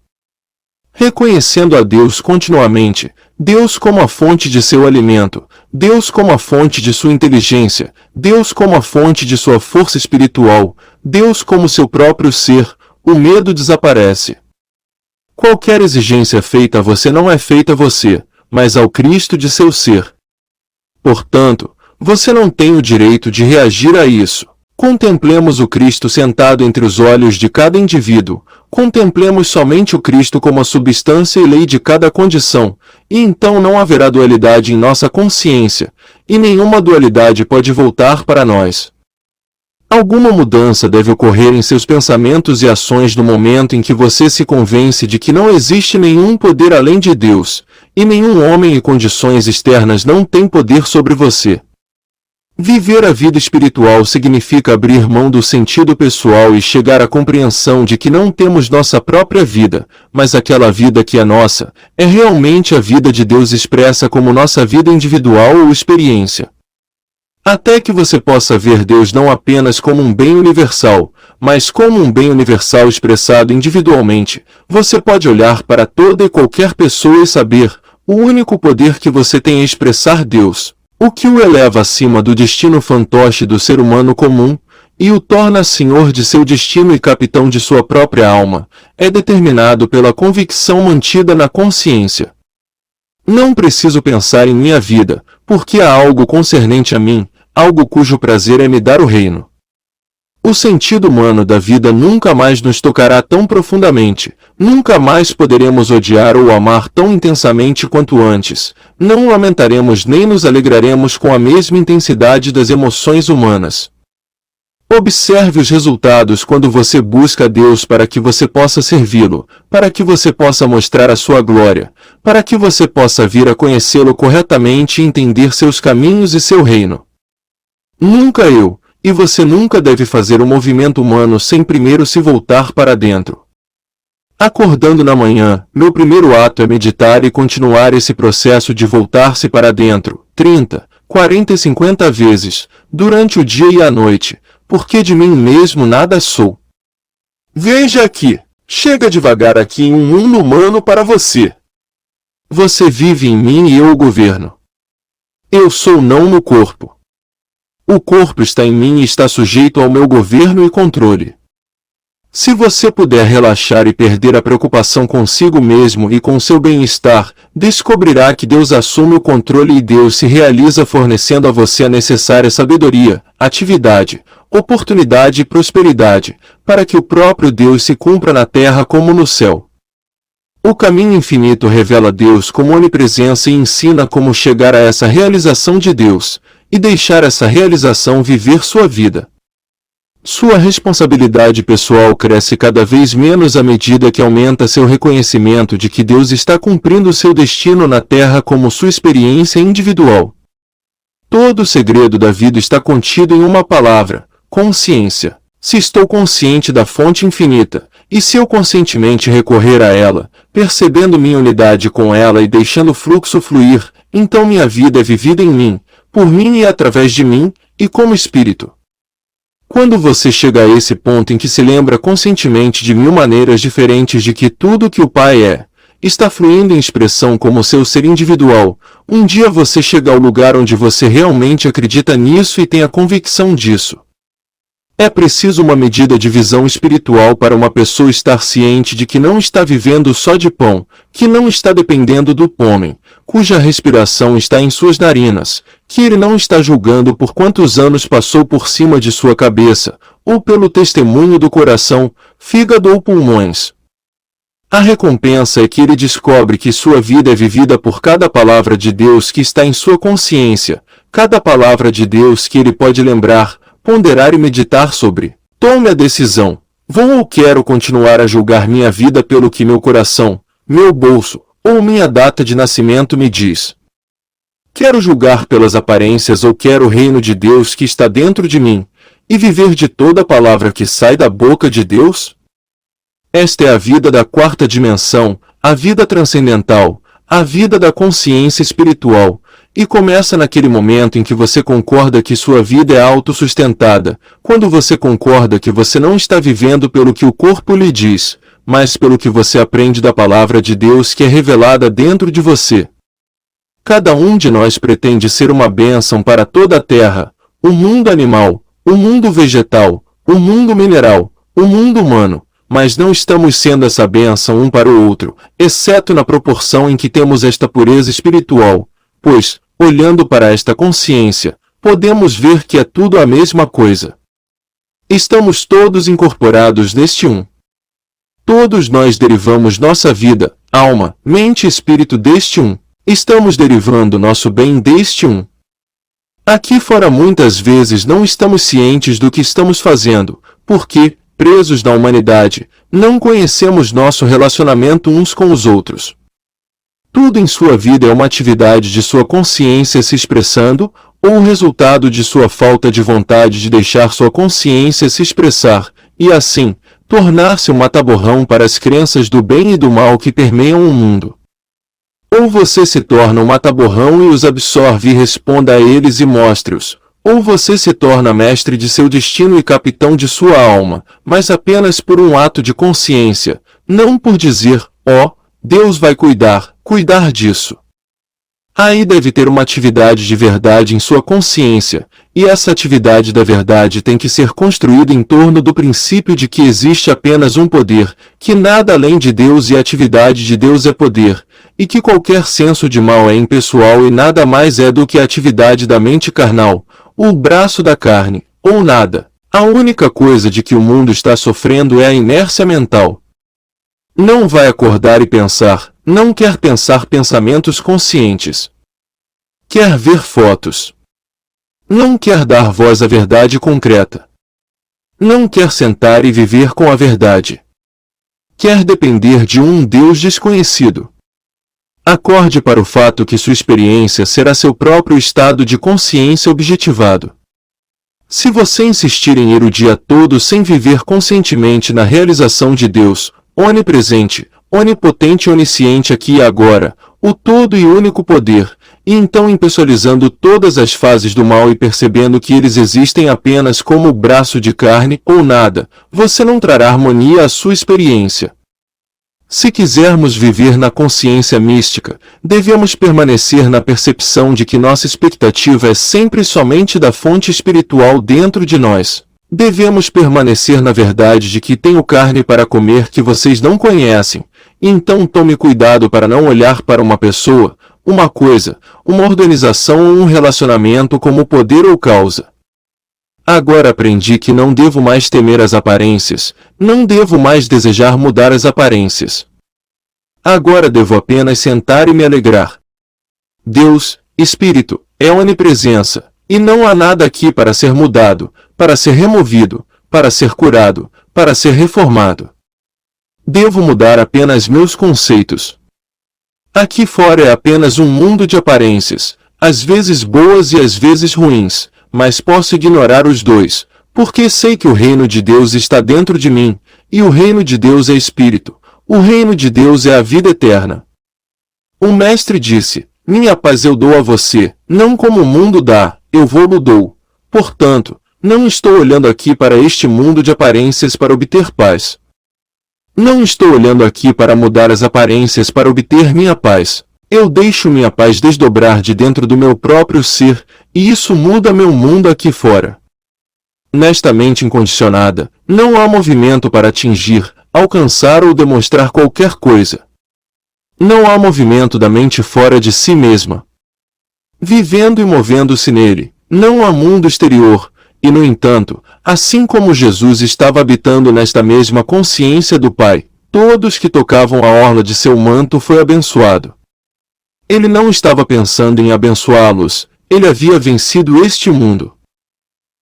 Reconhecendo a Deus continuamente, Deus como a fonte de seu alimento, Deus como a fonte de sua inteligência, Deus como a fonte de sua força espiritual, Deus como seu próprio ser, o medo desaparece. Qualquer exigência feita a você não é feita a você, mas ao Cristo de seu ser. Portanto, você não tem o direito de reagir a isso. Contemplemos o Cristo sentado entre os olhos de cada indivíduo, contemplemos somente o Cristo como a substância e lei de cada condição, e então não haverá dualidade em nossa consciência, e nenhuma dualidade pode voltar para nós. Alguma mudança deve ocorrer em seus pensamentos e ações no momento em que você se convence de que não existe nenhum poder além de Deus, e nenhum homem e condições externas não têm poder sobre você. Viver a vida espiritual significa abrir mão do sentido pessoal e chegar à compreensão de que não temos nossa própria vida, mas aquela vida que é nossa, é realmente a vida de Deus expressa como nossa vida individual ou experiência. Até que você possa ver Deus não apenas como um bem universal, mas como um bem universal expressado individualmente, você pode olhar para toda e qualquer pessoa e saber, o único poder que você tem é expressar Deus. o que o eleva acima do destino fantoche do ser humano comum, e o torna senhor de seu destino e capitão de sua própria alma, é determinado pela convicção mantida na consciência. Não preciso pensar em minha vida, porque há algo concernente a mim, algo cujo prazer é me dar o reino. O sentido humano da vida nunca mais nos tocará tão profundamente, nunca mais poderemos odiar ou amar tão intensamente quanto antes, não lamentaremos nem nos alegraremos com a mesma intensidade das emoções humanas. Observe os resultados quando você busca a Deus para que você possa servi-lo, para que você possa mostrar a sua glória, para que você possa vir a conhecê-lo corretamente e entender seus caminhos e seu reino. Nunca e você nunca deve fazer um movimento humano sem primeiro se voltar para dentro. Acordando na manhã, meu primeiro ato é meditar e continuar esse processo de voltar-se para dentro, 30, 40 e 50 vezes, durante o dia e a noite, porque de mim mesmo nada sou. Veja aqui, chega devagar aqui em um mundo humano para você. Você vive em mim e eu o governo. Eu sou não no corpo. O corpo está em mim e está sujeito ao meu governo e controle. Se você puder relaxar e perder a preocupação consigo mesmo e com seu bem-estar, descobrirá que Deus assume o controle e Deus se realiza fornecendo a você a necessária sabedoria, atividade, oportunidade e prosperidade, para que o próprio Deus se cumpra na terra como no céu. O caminho infinito revela Deus como onipresença e ensina como chegar a essa realização de Deus, e deixar essa realização viver sua vida. Sua responsabilidade pessoal cresce cada vez menos à medida que aumenta seu reconhecimento de que Deus está cumprindo seu destino na Terra como sua experiência individual. Todo o segredo da vida está contido em uma palavra, consciência. Se estou consciente da fonte infinita, e se eu conscientemente recorrer a ela, percebendo minha unidade com ela e deixando o fluxo fluir, então minha vida é vivida em mim, por mim e através de mim, e como espírito. Quando você chega a esse ponto em que se lembra conscientemente de 1000 maneiras diferentes de que tudo que o Pai é, está fluindo em expressão como seu ser individual, um dia você chega ao lugar onde você realmente acredita nisso e tem a convicção disso. É preciso uma medida de visão espiritual para uma pessoa estar ciente de que não está vivendo só de pão, que não está dependendo do homem, cuja respiração está em suas narinas, que ele não está julgando por quantos anos passou por cima de sua cabeça, ou pelo testemunho do coração, fígado ou pulmões. A recompensa é que ele descobre que sua vida é vivida por cada palavra de Deus que está em sua consciência, cada palavra de Deus que ele pode lembrar, ponderar e meditar sobre. Tome a decisão. Vou ou quero continuar a julgar minha vida pelo que meu coração, meu bolso, ou minha data de nascimento me diz? Quero julgar pelas aparências ou quero o reino de Deus que está dentro de mim, e viver de toda palavra que sai da boca de Deus? Esta é a vida da quarta dimensão, a vida transcendental, a vida da consciência espiritual, e começa naquele momento em que você concorda que sua vida é autossustentada, quando você concorda que você não está vivendo pelo que o corpo lhe diz, mas pelo que você aprende da palavra de Deus que é revelada dentro de você. Cada um de nós pretende ser uma bênção para toda a terra, o mundo animal, o mundo vegetal, o mundo mineral, o mundo humano, mas não estamos sendo essa bênção um para o outro, exceto na proporção em que temos esta pureza espiritual, pois, olhando para esta consciência, podemos ver que é tudo a mesma coisa. Estamos todos incorporados neste um. Todos nós derivamos nossa vida, alma, mente e espírito deste um. Estamos derivando nosso bem deste um. Aqui fora muitas vezes não estamos cientes do que estamos fazendo, porque, presos na humanidade, não conhecemos nosso relacionamento uns com os outros. Tudo em sua vida é uma atividade de sua consciência se expressando, ou o resultado de sua falta de vontade de deixar sua consciência se expressar, e assim, tornar-se um mata-borrão para as crenças do bem e do mal que permeiam o mundo. Ou você se torna um mata-borrão e os absorve e responda a eles e mostre-os, ou você se torna mestre de seu destino e capitão de sua alma, mas apenas por um ato de consciência, não por dizer, ó, Deus vai cuidar disso. Aí deve ter uma atividade de verdade em sua consciência, e essa atividade da verdade tem que ser construída em torno do princípio de que existe apenas um poder, que nada além de Deus e a atividade de Deus é poder, e que qualquer senso de mal é impessoal e nada mais é do que a atividade da mente carnal, o braço da carne, ou nada. A única coisa de que o mundo está sofrendo é a inércia mental. Não vai acordar e pensar, não quer pensar pensamentos conscientes. Quer ver fotos. Não quer dar voz à verdade concreta. Não quer sentar e viver com a verdade. Quer depender de um Deus desconhecido. Acorde para o fato que sua experiência será seu próprio estado de consciência objetivado. Se você insistir em ir o dia todo sem viver conscientemente na realização de Deus, onipresente, onipotente e onisciente aqui e agora, o todo e único poder, e então impessoalizando todas as fases do mal e percebendo que eles existem apenas como o braço de carne ou nada, você não trará harmonia à sua experiência. Se quisermos viver na consciência mística, devemos permanecer na percepção de que nossa expectativa é sempre somente da fonte espiritual dentro de nós. Devemos permanecer na verdade de que tenho carne para comer que vocês não conhecem, então tome cuidado para não olhar para uma pessoa, uma coisa, uma organização ou um relacionamento como poder ou causa. Agora aprendi que não devo mais temer as aparências, não devo mais desejar mudar as aparências. Agora devo apenas sentar e me alegrar. Deus, Espírito, é onipresença, e não há nada aqui para ser mudado, para ser removido, para ser curado, para ser reformado. Devo mudar apenas meus conceitos. Aqui fora é apenas um mundo de aparências, às vezes boas e às vezes ruins, mas posso ignorar os dois, porque sei que o reino de Deus está dentro de mim, e o reino de Deus é Espírito, o reino de Deus é a vida eterna. O Mestre disse, minha paz eu dou a você, não como o mundo dá, eu vou-lo dou. Portanto, não estou olhando aqui para este mundo de aparências para obter paz. Não estou olhando aqui para mudar as aparências para obter minha paz. Eu deixo minha paz desdobrar de dentro do meu próprio ser, e isso muda meu mundo aqui fora. Nesta mente incondicionada, não há movimento para atingir, alcançar ou demonstrar qualquer coisa. Não há movimento da mente fora de si mesma. Vivendo e movendo-se nele, não há mundo exterior, e no entanto, assim como Jesus estava habitando nesta mesma consciência do Pai, todos que tocavam a orla de seu manto foi abençoado. Ele não estava pensando em abençoá-los, ele havia vencido este mundo.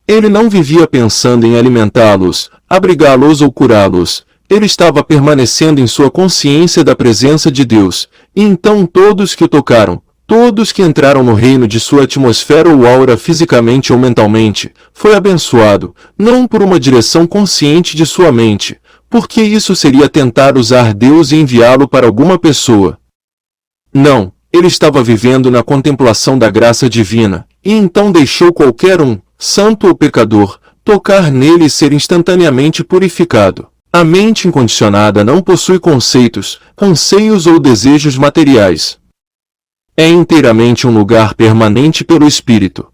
Ele não vivia pensando em alimentá-los, abrigá-los ou curá-los, ele estava permanecendo em sua consciência da presença de Deus, e então todos que o tocaram, todos que entraram no reino de sua atmosfera ou aura fisicamente ou mentalmente, foi abençoado, não por uma direção consciente de sua mente, porque isso seria tentar usar Deus e enviá-lo para alguma pessoa. Não. Ele estava vivendo na contemplação da graça divina, e então deixou qualquer um, santo ou pecador, tocar nele e ser instantaneamente purificado. A mente incondicionada não possui conceitos, anseios ou desejos materiais. É inteiramente um lugar permanente pelo Espírito.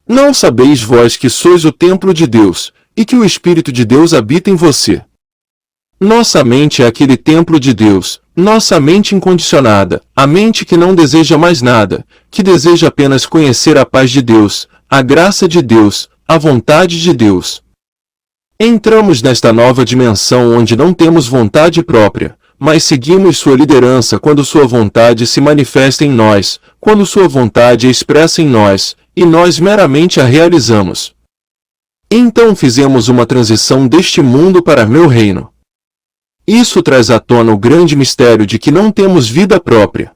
Não sabeis vós que sois o templo de Deus, e que o Espírito de Deus habita em você? Nossa mente é aquele templo de Deus, nossa mente incondicionada, a mente que não deseja mais nada, que deseja apenas conhecer a paz de Deus, a graça de Deus, a vontade de Deus. Entramos nesta nova dimensão onde não temos vontade própria, mas seguimos sua liderança quando sua vontade se manifesta em nós, quando sua vontade é expressa em nós, e nós meramente a realizamos. Então fizemos uma transição deste mundo para meu reino. Isso traz à tona o grande mistério de que não temos vida própria.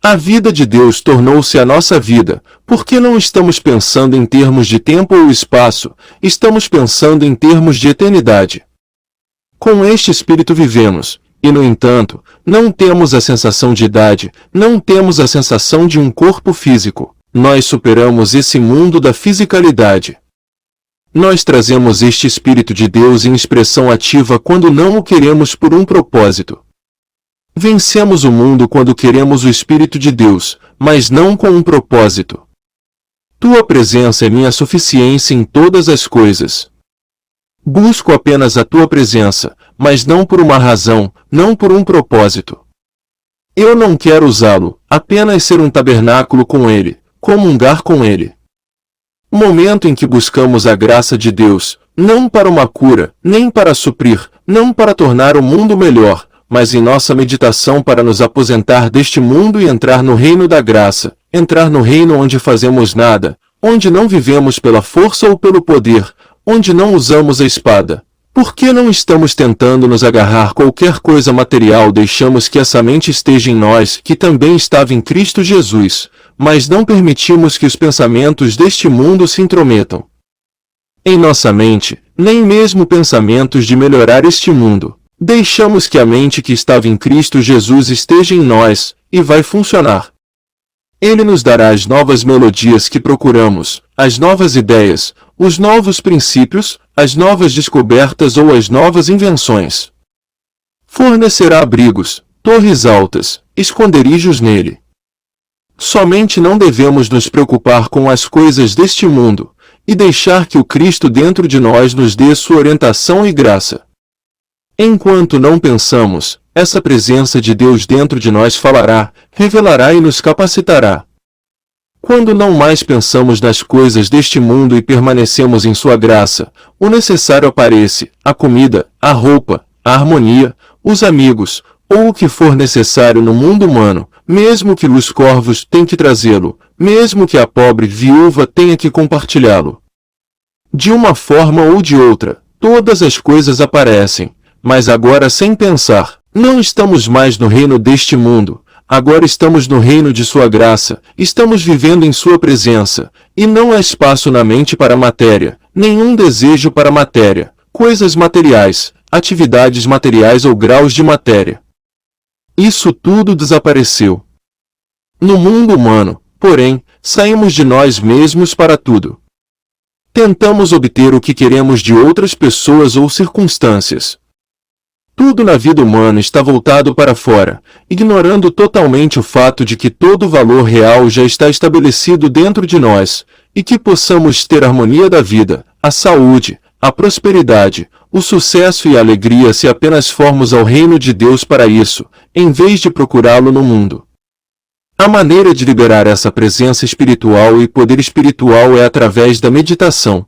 A vida de Deus tornou-se a nossa vida, porque não estamos pensando em termos de tempo ou espaço, estamos pensando em termos de eternidade. Com este espírito vivemos, e no entanto, não temos a sensação de idade, não temos a sensação de um corpo físico. Nós superamos esse mundo da fisicalidade. Nós trazemos este Espírito de Deus em expressão ativa quando não o queremos por um propósito. Vencemos o mundo quando queremos o Espírito de Deus, mas não com um propósito. Tua presença é minha suficiência em todas as coisas. Busco apenas a tua presença, mas não por uma razão, não por um propósito. Eu não quero usá-lo, apenas ser um tabernáculo com ele, comungar com ele. O momento em que buscamos a graça de Deus, não para uma cura, nem para suprir, não para tornar o mundo melhor, mas em nossa meditação para nos aposentar deste mundo e entrar no reino da graça, entrar no reino onde fazemos nada, onde não vivemos pela força ou pelo poder, onde não usamos a espada. Por que não estamos tentando nos agarrar qualquer coisa material, deixamos que essa mente esteja em nós, que também estava em Cristo Jesus, mas não permitimos que os pensamentos deste mundo se intrometam em nossa mente, nem mesmo pensamentos de melhorar este mundo. Deixamos que a mente que estava em Cristo Jesus esteja em nós, e vai funcionar. Ele nos dará as novas melodias que procuramos, as novas ideias, os novos princípios, as novas descobertas ou as novas invenções. Fornecerá abrigos, torres altas, esconderijos nele. Somente não devemos nos preocupar com as coisas deste mundo, e deixar que o Cristo dentro de nós nos dê sua orientação e graça. Enquanto não pensamos, essa presença de Deus dentro de nós falará, revelará e nos capacitará. Quando não mais pensamos nas coisas deste mundo e permanecemos em sua graça, o necessário aparece, a comida, a roupa, a harmonia, os amigos, ou o que for necessário no mundo humano, mesmo que os corvos tenham que trazê-lo, mesmo que a pobre viúva tenha que compartilhá-lo. De uma forma ou de outra, todas as coisas aparecem, mas agora sem pensar. Não estamos mais no reino deste mundo, agora estamos no reino de sua graça, estamos vivendo em sua presença, e não há espaço na mente para a matéria, nenhum desejo para a matéria, coisas materiais, atividades materiais ou graus de matéria. Isso tudo desapareceu. No mundo humano, porém, saímos de nós mesmos para tudo. Tentamos obter o que queremos de outras pessoas ou circunstâncias. Tudo na vida humana está voltado para fora, ignorando totalmente o fato de que todo o valor real já está estabelecido dentro de nós, e que possamos ter a harmonia da vida, a saúde, a prosperidade, o sucesso e a alegria se apenas formos ao reino de Deus para isso, em vez de procurá-lo no mundo. A maneira de liberar essa presença espiritual e poder espiritual é através da meditação.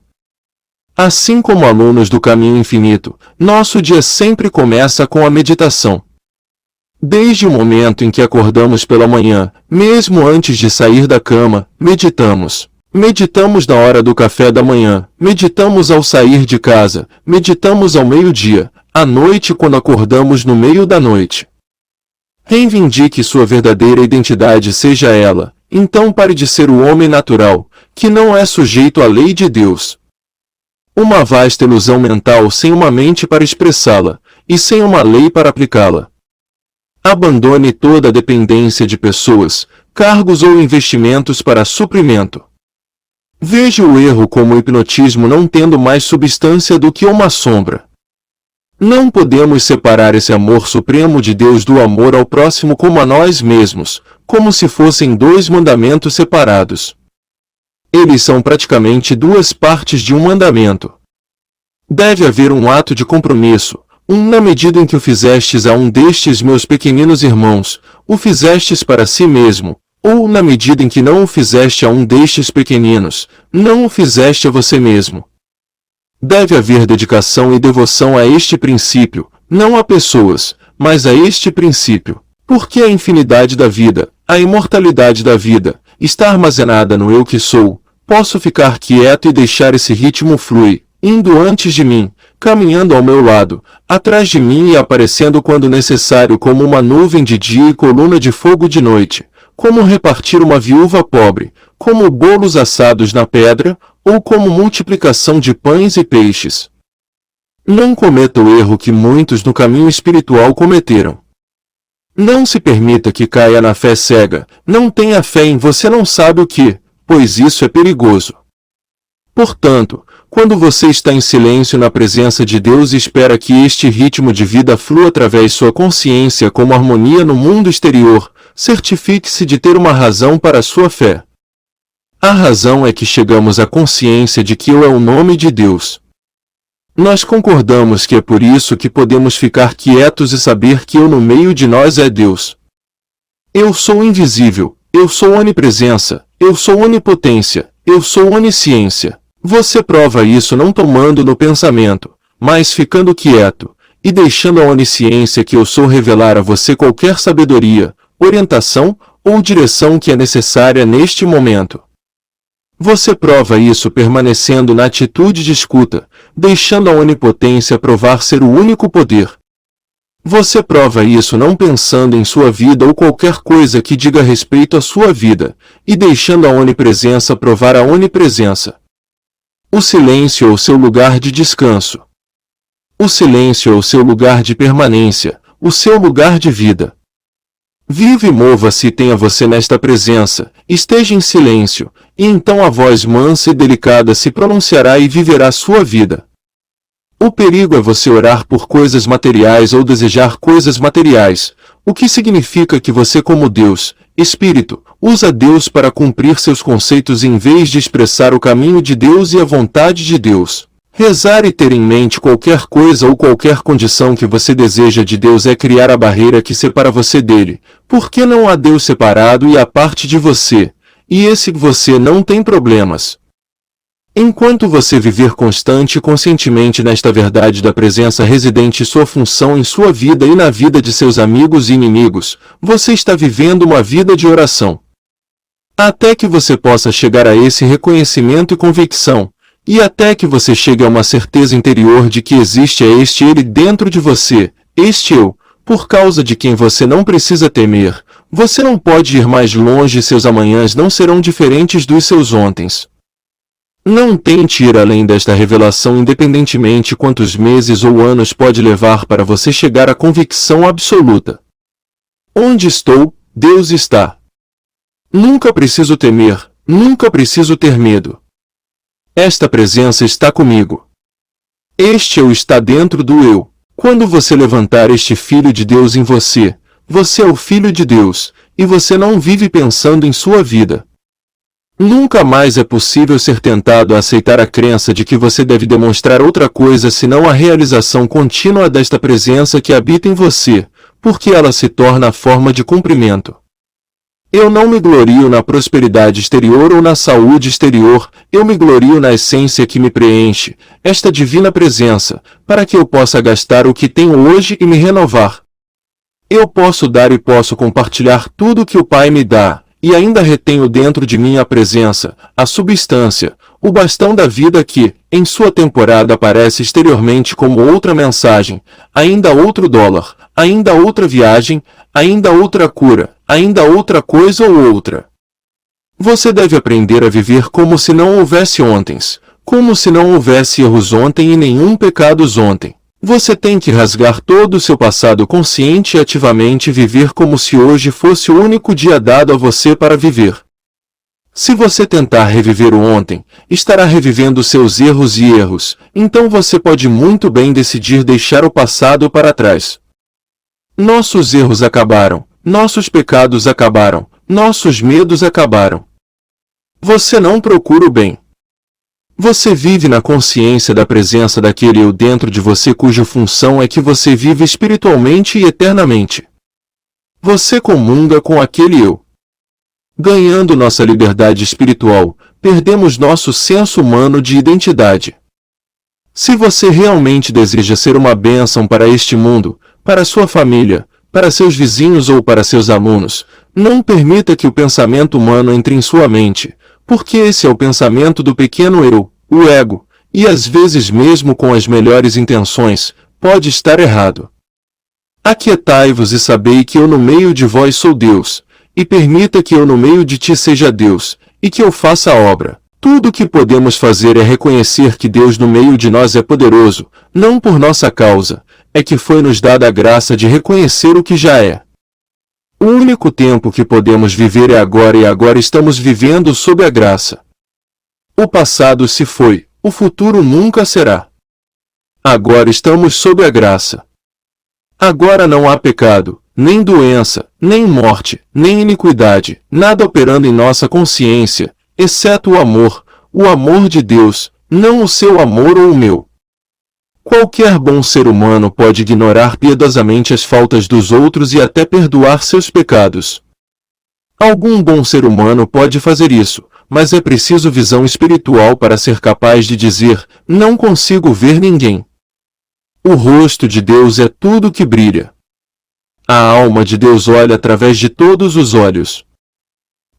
Assim como alunos do caminho infinito, nosso dia sempre começa com a meditação. Desde o momento em que acordamos pela manhã, mesmo antes de sair da cama, meditamos. Meditamos na hora do café da manhã, meditamos ao sair de casa, meditamos ao meio-dia, à noite quando acordamos no meio da noite. Reivindique sua verdadeira identidade, seja ela, então pare de ser o homem natural, que não é sujeito à lei de Deus. Uma vasta ilusão mental sem uma mente para expressá-la, e sem uma lei para aplicá-la. Abandone toda a dependência de pessoas, cargos ou investimentos para suprimento. Veja o erro como o hipnotismo não tendo mais substância do que uma sombra. Não podemos separar esse amor supremo de Deus do amor ao próximo como a nós mesmos, como se fossem dois mandamentos separados. Eles são praticamente duas partes de um mandamento. Deve haver um ato de compromisso, na medida em que o fizestes a um destes meus pequeninos irmãos, o fizestes para si mesmo, ou na medida em que não o fizeste a um destes pequeninos, não o fizeste a você mesmo. Deve haver dedicação e devoção a este princípio, não a pessoas, mas a este princípio, porque a infinidade da vida, a imortalidade da vida, está armazenada no eu que sou. Posso ficar quieto e deixar esse ritmo fluir, indo antes de mim, caminhando ao meu lado, atrás de mim e aparecendo quando necessário como uma nuvem de dia e coluna de fogo de noite, como repartir uma viúva pobre, como bolos assados na pedra, ou como multiplicação de pães e peixes. Não cometa o erro que muitos no caminho espiritual cometeram. Não se permita que caia na fé cega, não tenha fé em você não sabe o que, pois isso é perigoso. Portanto, quando você está em silêncio na presença de Deus e espera que este ritmo de vida flua através sua consciência como harmonia no mundo exterior, certifique-se de ter uma razão para a sua fé. A razão é que chegamos à consciência de que Eu é o nome de Deus. Nós concordamos que é por isso que podemos ficar quietos e saber que Eu no meio de nós é Deus. Eu sou invisível, Eu sou onipresença, Eu sou onipotência, Eu sou onisciência. Você prova isso não tomando no pensamento, mas ficando quieto, e deixando a onisciência que Eu sou revelar a você qualquer sabedoria, orientação ou direção que é necessária neste momento. Você prova isso permanecendo na atitude de escuta, deixando a onipotência provar ser o único poder. Você prova isso não pensando em sua vida ou qualquer coisa que diga respeito à sua vida, e deixando a onipresença provar a onipresença. O silêncio é o seu lugar de descanso. O silêncio é o seu lugar de permanência, o seu lugar de vida. Viva e mova-se e tenha você nesta presença, esteja em silêncio, e então a voz mansa e delicada se pronunciará e viverá sua vida. O perigo é você orar por coisas materiais ou desejar coisas materiais, o que significa que você como Deus, Espírito, usa Deus para cumprir seus conceitos em vez de expressar o caminho de Deus e a vontade de Deus. Rezar e ter em mente qualquer coisa ou qualquer condição que você deseja de Deus é criar a barreira que separa você dele, porque não há Deus separado e a parte de você, e esse você não tem problemas. Enquanto você viver constante e conscientemente nesta verdade da presença residente e sua função em sua vida e na vida de seus amigos e inimigos, você está vivendo uma vida de oração. Até que você possa chegar a esse reconhecimento e convicção, e até que você chegue a uma certeza interior de que existe este Ele dentro de você, este Eu, por causa de quem você não precisa temer, você não pode ir mais longe e seus amanhãs não serão diferentes dos seus ontens. Não tente ir além desta revelação independentemente quantos meses ou anos pode levar para você chegar à convicção absoluta. Onde estou, Deus está. Nunca preciso temer, nunca preciso ter medo. Esta presença está comigo. Este Eu está dentro do Eu. Quando você levantar este Filho de Deus em você, você é o Filho de Deus, e você não vive pensando em sua vida. Nunca mais é possível ser tentado a aceitar a crença de que você deve demonstrar outra coisa senão a realização contínua desta presença que habita em você, porque ela se torna a forma de cumprimento. Eu não me glorio na prosperidade exterior ou na saúde exterior, eu me glorio na essência que me preenche, esta divina presença, para que eu possa gastar o que tenho hoje e me renovar. Eu posso dar e posso compartilhar tudo que o Pai me dá, e ainda retenho dentro de mim a presença, a substância, o bastão da vida que, em sua temporada aparece exteriormente como outra mensagem, ainda outro dólar, ainda outra viagem, ainda outra cura, ainda outra coisa ou outra. Você deve aprender a viver como se não houvesse ontens, como se não houvesse erros ontem e nenhum pecados ontem. Você tem que rasgar todo o seu passado consciente e ativamente viver como se hoje fosse o único dia dado a você para viver. Se você tentar reviver o ontem, estará revivendo seus erros e erros, então você pode muito bem decidir deixar o passado para trás. Nossos erros acabaram, nossos pecados acabaram, nossos medos acabaram. Você não procura o bem. Você vive na consciência da presença daquele Eu dentro de você cuja função é que você vive espiritualmente e eternamente. Você comunga com aquele Eu. Ganhando nossa liberdade espiritual, perdemos nosso senso humano de identidade. Se você realmente deseja ser uma bênção para este mundo, para sua família, para seus vizinhos ou para seus alunos, não permita que o pensamento humano entre em sua mente, porque esse é o pensamento do pequeno eu, o ego, e às vezes mesmo com as melhores intenções, pode estar errado. Aquietai-vos e sabei que eu no meio de vós sou Deus, e permita que eu no meio de ti seja Deus, e que eu faça a obra. Tudo o que podemos fazer é reconhecer que Deus no meio de nós é poderoso, não por nossa causa, é que foi-nos dada a graça de reconhecer o que já é. O único tempo que podemos viver é agora e agora estamos vivendo sob a graça. O passado se foi, o futuro nunca será. Agora estamos sob a graça. Agora não há pecado, nem doença, nem morte, nem iniquidade, nada operando em nossa consciência, exceto o amor de Deus, não o seu amor ou o meu. Qualquer bom ser humano pode ignorar piedosamente as faltas dos outros e até perdoar seus pecados. Algum bom ser humano pode fazer isso, mas é preciso visão espiritual para ser capaz de dizer, não consigo ver ninguém. O rosto de Deus é tudo que brilha. A alma de Deus olha através de todos os olhos.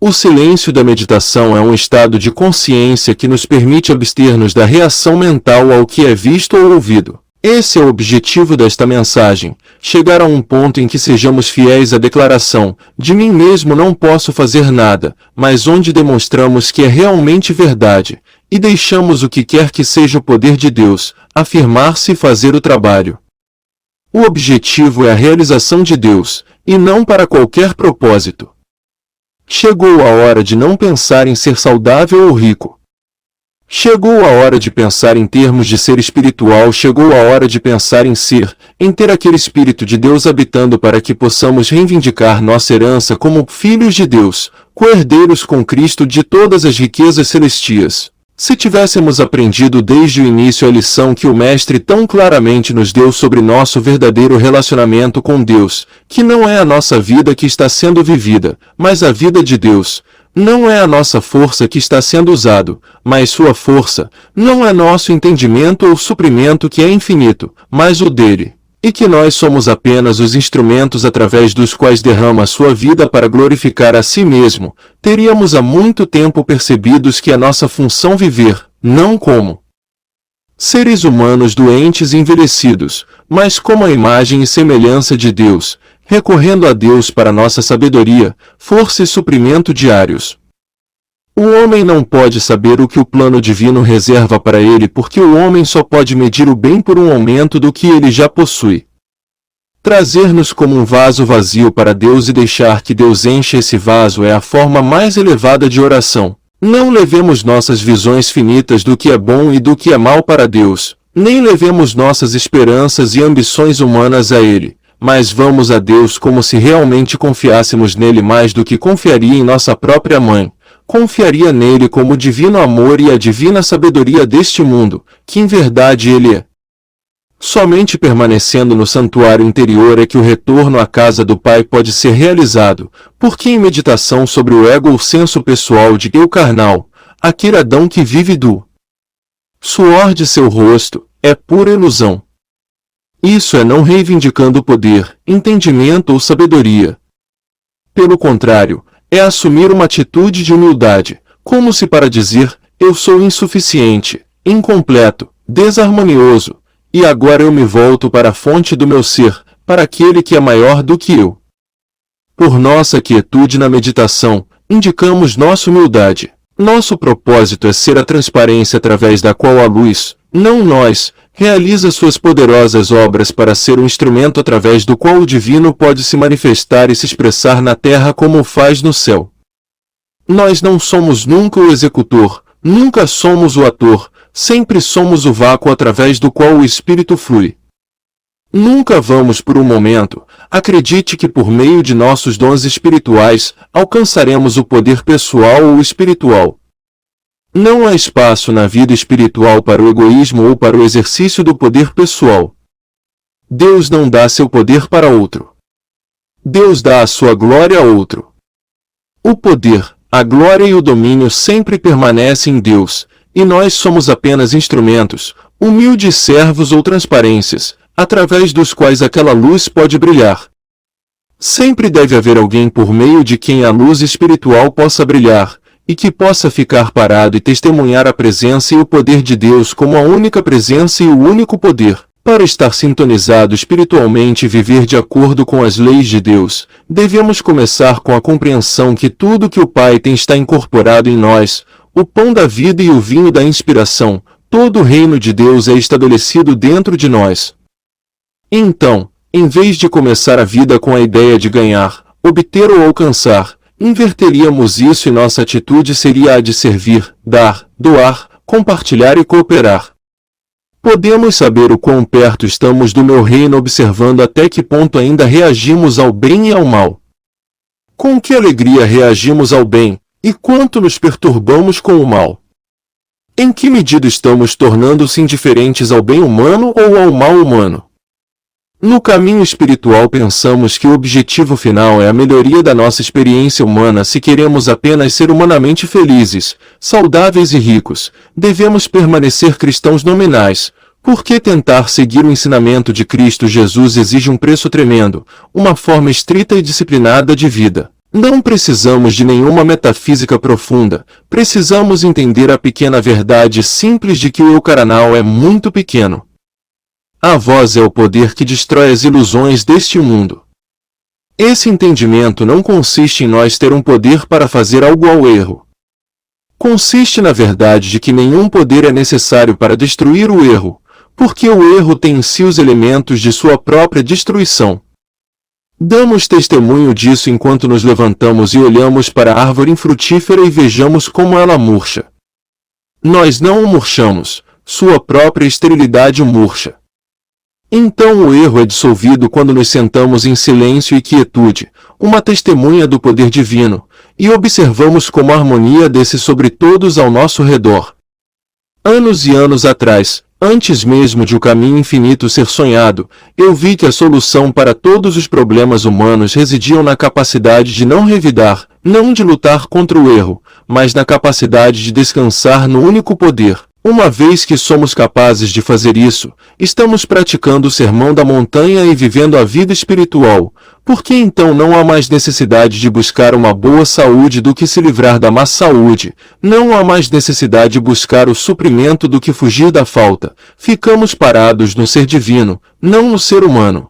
O silêncio da meditação é um estado de consciência que nos permite abster-nos da reação mental ao que é visto ou ouvido. Esse é o objetivo desta mensagem, chegar a um ponto em que sejamos fiéis à declaração, de mim mesmo não posso fazer nada, mas onde demonstramos que é realmente verdade, e deixamos o que quer que seja o poder de Deus, afirmar-se e fazer o trabalho. O objetivo é a realização de Deus, e não para qualquer propósito. Chegou a hora de não pensar em ser saudável ou rico. Chegou a hora de pensar em termos de ser espiritual, chegou a hora de pensar em ter aquele Espírito de Deus habitando para que possamos reivindicar nossa herança como filhos de Deus, co-herdeiros com Cristo de todas as riquezas celestiais. Se tivéssemos aprendido desde o início a lição que o Mestre tão claramente nos deu sobre nosso verdadeiro relacionamento com Deus, que não é a nossa vida que está sendo vivida, mas a vida de Deus, não é a nossa força que está sendo usado, mas sua força, não é nosso entendimento ou suprimento que é infinito, mas o dele, e que nós somos apenas os instrumentos através dos quais derrama sua vida para glorificar a si mesmo, teríamos há muito tempo percebidos que é nossa função viver, não como seres humanos doentes e envelhecidos, mas como a imagem e semelhança de Deus, recorrendo a Deus para nossa sabedoria, força e suprimento diários. O homem não pode saber o que o plano divino reserva para ele porque o homem só pode medir o bem por um aumento do que ele já possui. Trazer-nos como um vaso vazio para Deus e deixar que Deus encha esse vaso é a forma mais elevada de oração. Não levemos nossas visões finitas do que é bom e do que é mal para Deus, nem levemos nossas esperanças e ambições humanas a Ele, mas vamos a Deus como se realmente confiássemos nele mais do que confiaria em nossa própria mãe. Confiaria nele como o divino amor e a divina sabedoria deste mundo, que em verdade ele é. Somente permanecendo no santuário interior é que o retorno à casa do Pai pode ser realizado, porque em meditação sobre o ego ou senso pessoal de eu carnal, aquele Adão que vive do suor de seu rosto, é pura ilusão. Isso é não reivindicando poder, entendimento ou sabedoria. Pelo contrário, é assumir uma atitude de humildade, como se para dizer, eu sou insuficiente, incompleto, desarmonioso, e agora eu me volto para a fonte do meu ser, para aquele que é maior do que eu. Por nossa quietude na meditação, indicamos nossa humildade. Nosso propósito é ser a transparência através da qual a luz, não nós, realiza suas poderosas obras para ser um instrumento através do qual o divino pode se manifestar e se expressar na terra como o faz no céu. Nós não somos nunca o executor, nunca somos o ator, sempre somos o vácuo através do qual o espírito flui. Nunca vamos por um momento, acredite que por meio de nossos dons espirituais, alcançaremos o poder pessoal ou espiritual. Não há espaço na vida espiritual para o egoísmo ou para o exercício do poder pessoal. Deus não dá seu poder para outro. Deus dá a sua glória a outro. O poder, a glória e o domínio sempre permanecem em Deus, e nós somos apenas instrumentos, humildes servos ou transparências, através dos quais aquela luz pode brilhar. Sempre deve haver alguém por meio de quem a luz espiritual possa brilhar, e que possa ficar parado e testemunhar a presença e o poder de Deus como a única presença e o único poder. Para estar sintonizado espiritualmente e viver de acordo com as leis de Deus, devemos começar com a compreensão que tudo que o Pai tem está incorporado em nós, o pão da vida e o vinho da inspiração, todo o reino de Deus é estabelecido dentro de nós. Então, em vez de começar a vida com a ideia de ganhar, obter ou alcançar, inverteríamos isso e nossa atitude seria a de servir, dar, doar, compartilhar e cooperar. Podemos saber o quão perto estamos do meu reino observando até que ponto ainda reagimos ao bem e ao mal. Com que alegria reagimos ao bem, e quanto nos perturbamos com o mal. Em que medida estamos tornando-se indiferentes ao bem humano ou ao mal humano? No caminho espiritual pensamos que o objetivo final é a melhoria da nossa experiência humana. Se queremos apenas ser humanamente felizes, saudáveis e ricos, devemos permanecer cristãos nominais. Por que tentar seguir o ensinamento de Cristo Jesus exige um preço tremendo, uma forma estrita e disciplinada de vida? Não precisamos de nenhuma metafísica profunda, precisamos entender a pequena verdade simples de que o eu carnal é muito pequeno. A voz é o poder que destrói as ilusões deste mundo. Esse entendimento não consiste em nós ter um poder para fazer algo ao erro. Consiste na verdade de que nenhum poder é necessário para destruir o erro, porque o erro tem em si os elementos de sua própria destruição. Damos testemunho disso enquanto nos levantamos e olhamos para a árvore infrutífera e vejamos como ela murcha. Nós não o murchamos, sua própria esterilidade o murcha. Então o erro é dissolvido quando nos sentamos em silêncio e quietude, uma testemunha do poder divino, e observamos como a harmonia desce sobre todos ao nosso redor. Anos e anos atrás, antes mesmo de o caminho infinito ser sonhado, eu vi que a solução para todos os problemas humanos residiam na capacidade de não revidar, não de lutar contra o erro, mas na capacidade de descansar no único poder. Uma vez que somos capazes de fazer isso, estamos praticando o sermão da montanha e vivendo a vida espiritual. Por que então não há mais necessidade de buscar uma boa saúde do que se livrar da má saúde? Não há mais necessidade de buscar o suprimento do que fugir da falta. Ficamos parados no ser divino, não no ser humano.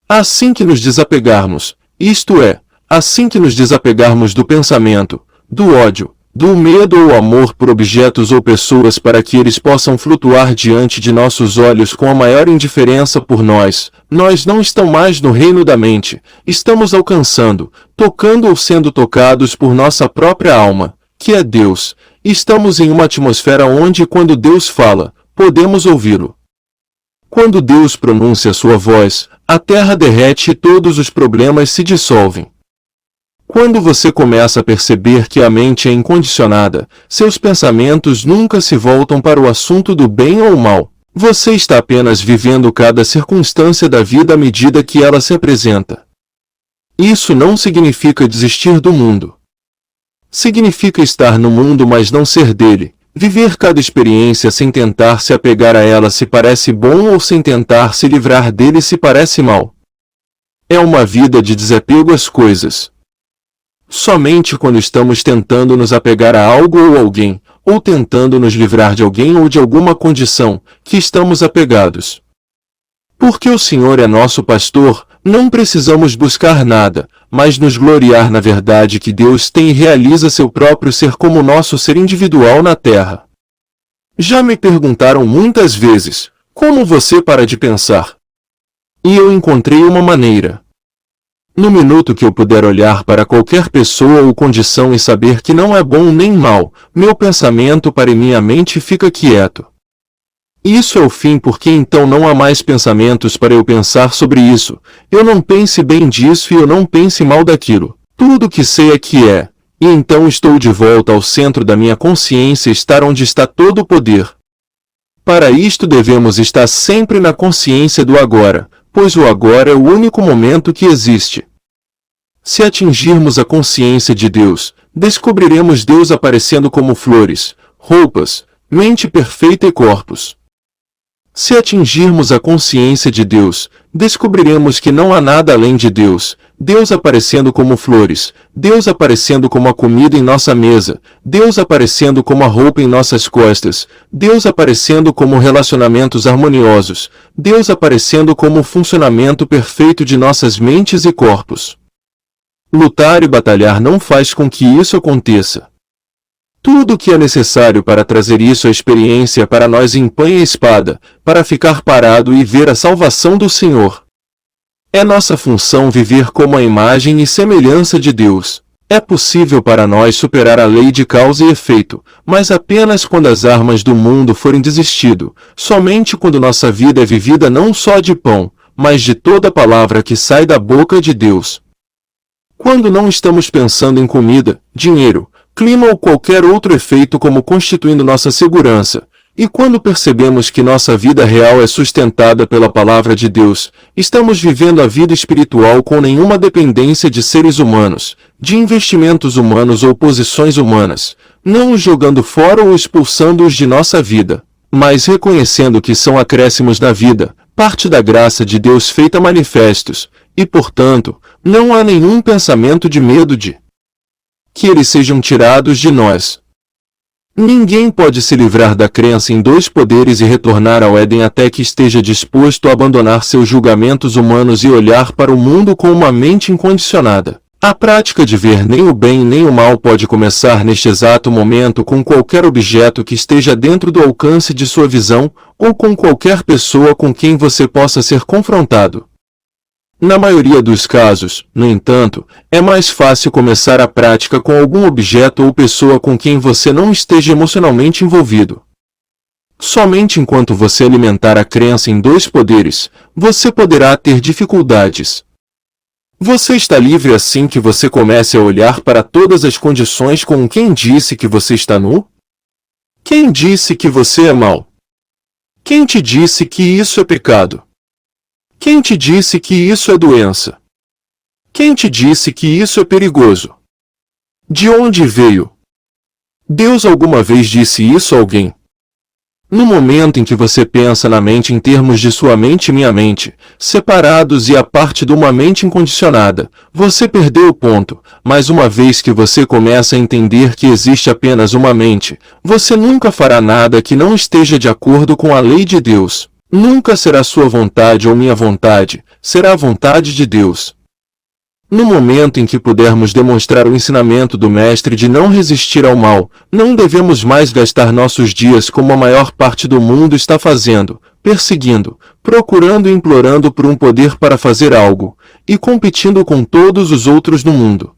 Assim que nos desapegarmos, isto é, assim que nos desapegarmos do pensamento, do ódio, do medo ou amor por objetos ou pessoas para que eles possam flutuar diante de nossos olhos com a maior indiferença por nós, nós não estamos mais no reino da mente, estamos alcançando, tocando ou sendo tocados por nossa própria alma, que é Deus. Estamos em uma atmosfera onde quando Deus fala, podemos ouvi-lo. Quando Deus pronuncia sua voz, a terra derrete e todos os problemas se dissolvem. Quando você começa a perceber que a mente é incondicionada, seus pensamentos nunca se voltam para o assunto do bem ou mal. Você está apenas vivendo cada circunstância da vida à medida que ela se apresenta. Isso não significa desistir do mundo. Significa estar no mundo mas não ser dele, viver cada experiência sem tentar se apegar a ela se parece bom ou sem tentar se livrar dele se parece mal. É uma vida de desapego às coisas. Somente quando estamos tentando nos apegar a algo ou alguém, ou tentando nos livrar de alguém ou de alguma condição, que estamos apegados. Porque o Senhor é nosso pastor, não precisamos buscar nada, mas nos gloriar na verdade que Deus tem e realiza seu próprio ser como nosso ser individual na terra. Já me perguntaram muitas vezes, como você para de pensar? E eu encontrei uma maneira. No minuto que eu puder olhar para qualquer pessoa ou condição e saber que não é bom nem mal, meu pensamento para em minha mente fica quieto. Isso é o fim porque então não há mais pensamentos para eu pensar sobre isso, eu não pense bem disso e eu não pense mal daquilo. Tudo que sei é que é, e então estou de volta ao centro da minha consciência estar onde está todo o poder. Para isto devemos estar sempre na consciência do agora, pois o agora é o único momento que existe. Se atingirmos a consciência de Deus, descobriremos Deus aparecendo como flores, roupas, mente perfeita e corpos. Se atingirmos a consciência de Deus, descobriremos que não há nada além de Deus, Deus aparecendo como flores, Deus aparecendo como a comida em nossa mesa, Deus aparecendo como a roupa em nossas costas, Deus aparecendo como relacionamentos harmoniosos, Deus aparecendo como o funcionamento perfeito de nossas mentes e corpos. Lutar e batalhar não faz com que isso aconteça. Tudo o que é necessário para trazer isso à experiência para nós empunha a espada, para ficar parado e ver a salvação do Senhor. É nossa função viver como a imagem e semelhança de Deus. É possível para nós superar a lei de causa e efeito, mas apenas quando as armas do mundo forem desistido, somente quando nossa vida é vivida não só de pão, mas de toda palavra que sai da boca de Deus. Quando não estamos pensando em comida, dinheiro, clima ou qualquer outro efeito como constituindo nossa segurança, e quando percebemos que nossa vida real é sustentada pela palavra de Deus, estamos vivendo a vida espiritual com nenhuma dependência de seres humanos, de investimentos humanos ou posições humanas, não os jogando fora ou expulsando-os de nossa vida, mas reconhecendo que são acréscimos da vida, parte da graça de Deus feita manifestos, e portanto, não há nenhum pensamento de medo de que eles sejam tirados de nós. Ninguém pode se livrar da crença em dois poderes e retornar ao Éden até que esteja disposto a abandonar seus julgamentos humanos e olhar para o mundo com uma mente incondicionada. A prática de ver nem o bem nem o mal pode começar neste exato momento com qualquer objeto que esteja dentro do alcance de sua visão, ou com qualquer pessoa com quem você possa ser confrontado. Na maioria dos casos, no entanto, é mais fácil começar a prática com algum objeto ou pessoa com quem você não esteja emocionalmente envolvido. Somente enquanto você alimentar a crença em dois poderes, você poderá ter dificuldades. Você está livre assim que você comece a olhar para todas as condições com quem disse que você está nu? Quem disse que você é mau? Quem te disse que isso é pecado? Quem te disse que isso é doença? Quem te disse que isso é perigoso? De onde veio? Deus alguma vez disse isso a alguém? No momento em que você pensa na mente em termos de sua mente e minha mente, separados e a parte de uma mente incondicionada, você perdeu o ponto, mas uma vez que você começa a entender que existe apenas uma mente, você nunca fará nada que não esteja de acordo com a lei de Deus. Nunca será sua vontade ou minha vontade, será a vontade de Deus. No momento em que pudermos demonstrar o ensinamento do Mestre de não resistir ao mal, não devemos mais gastar nossos dias como a maior parte do mundo está fazendo, perseguindo, procurando e implorando por um poder para fazer algo, e competindo com todos os outros no mundo.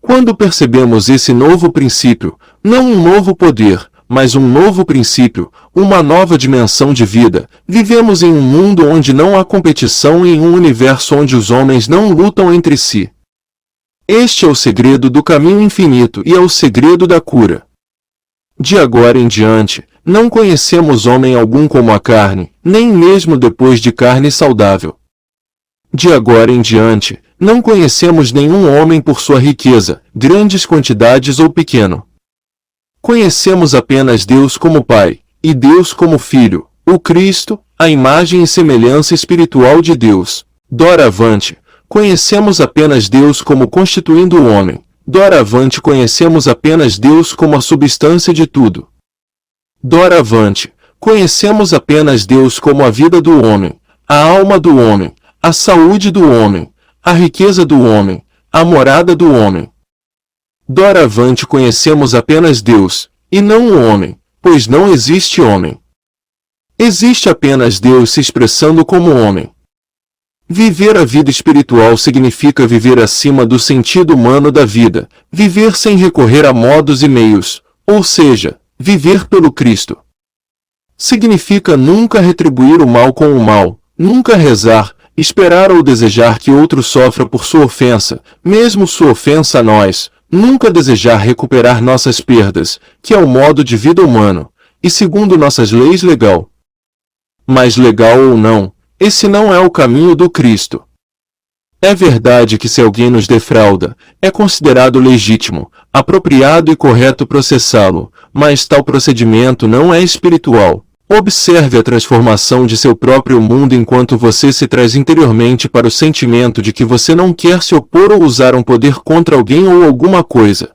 Quando percebemos esse novo princípio, não um novo poder, mas um novo princípio, uma nova dimensão de vida, vivemos em um mundo onde não há competição e em um universo onde os homens não lutam entre si. Este é o segredo do caminho infinito e é o segredo da cura. De agora em diante, não conhecemos homem algum como a carne, nem mesmo depois de carne saudável. De agora em diante, não conhecemos nenhum homem por sua riqueza, grandes quantidades ou pequeno. Conhecemos apenas Deus como Pai, e Deus como Filho, o Cristo, a imagem e semelhança espiritual de Deus. Doravante, conhecemos apenas Deus como constituindo o homem. Doravante conhecemos apenas Deus como a substância de tudo. Doravante, conhecemos apenas Deus como a vida do homem, a alma do homem, a saúde do homem, a riqueza do homem, a morada do homem. Doravante conhecemos apenas Deus, e não o homem, pois não existe homem. Existe apenas Deus se expressando como homem. Viver a vida espiritual significa viver acima do sentido humano da vida, viver sem recorrer a modos e meios, ou seja, viver pelo Cristo. Significa nunca retribuir o mal com o mal, nunca rezar, esperar ou desejar que outro sofra por sua ofensa, mesmo sua ofensa a nós, nunca desejar recuperar nossas perdas, que é o modo de vida humano, e segundo nossas leis legal. Mas legal ou não, esse não é o caminho do Cristo. É verdade que se alguém nos defrauda, é considerado legítimo, apropriado e correto processá-lo, mas tal procedimento não é espiritual. Observe a transformação de seu próprio mundo enquanto você se traz interiormente para o sentimento de que você não quer se opor ou usar um poder contra alguém ou alguma coisa.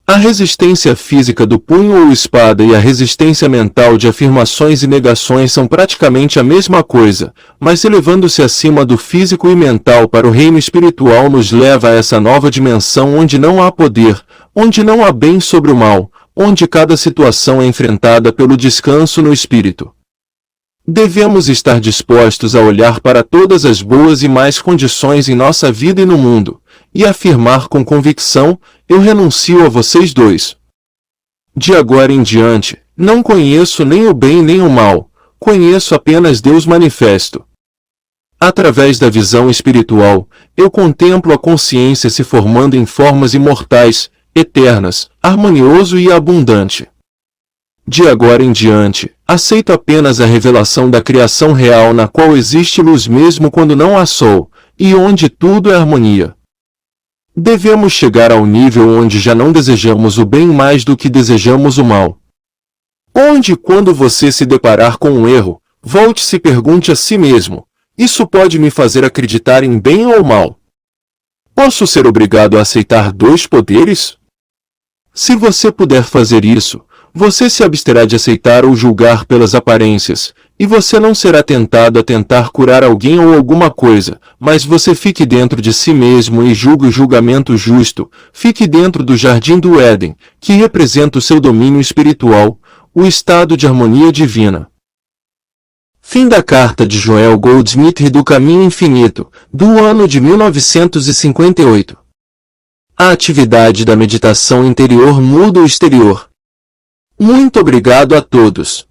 A resistência física do punho ou espada e a resistência mental de afirmações e negações são praticamente a mesma coisa, mas elevando-se acima do físico e mental para o reino espiritual nos leva a essa nova dimensão onde não há poder, onde não há bem sobre o mal, onde cada situação é enfrentada pelo descanso no espírito. Devemos estar dispostos a olhar para todas as boas e más condições em nossa vida e no mundo, e afirmar com convicção: eu renuncio a vocês dois. De agora em diante, não conheço nem o bem nem o mal, conheço apenas Deus manifesto. Através da visão espiritual, eu contemplo a consciência se formando em formas imortais, eternas, harmonioso e abundante. De agora em diante, aceito apenas a revelação da criação real na qual existe luz mesmo quando não há sol, e onde tudo é harmonia. Devemos chegar ao nível onde já não desejamos o bem mais do que desejamos o mal. Onde, quando você se deparar com um erro, volte-se e pergunte a si mesmo: isso pode me fazer acreditar em bem ou mal? Posso ser obrigado a aceitar dois poderes? Se você puder fazer isso, você se absterá de aceitar ou julgar pelas aparências, e você não será tentado a tentar curar alguém ou alguma coisa, mas você fique dentro de si mesmo e julgue o julgamento justo, fique dentro do jardim do Éden, que representa o seu domínio espiritual, o estado de harmonia divina. Fim da carta de Joel Goldsmith do Caminho Infinito, do ano de 1958. A atividade da meditação interior muda o exterior. Muito obrigado a todos.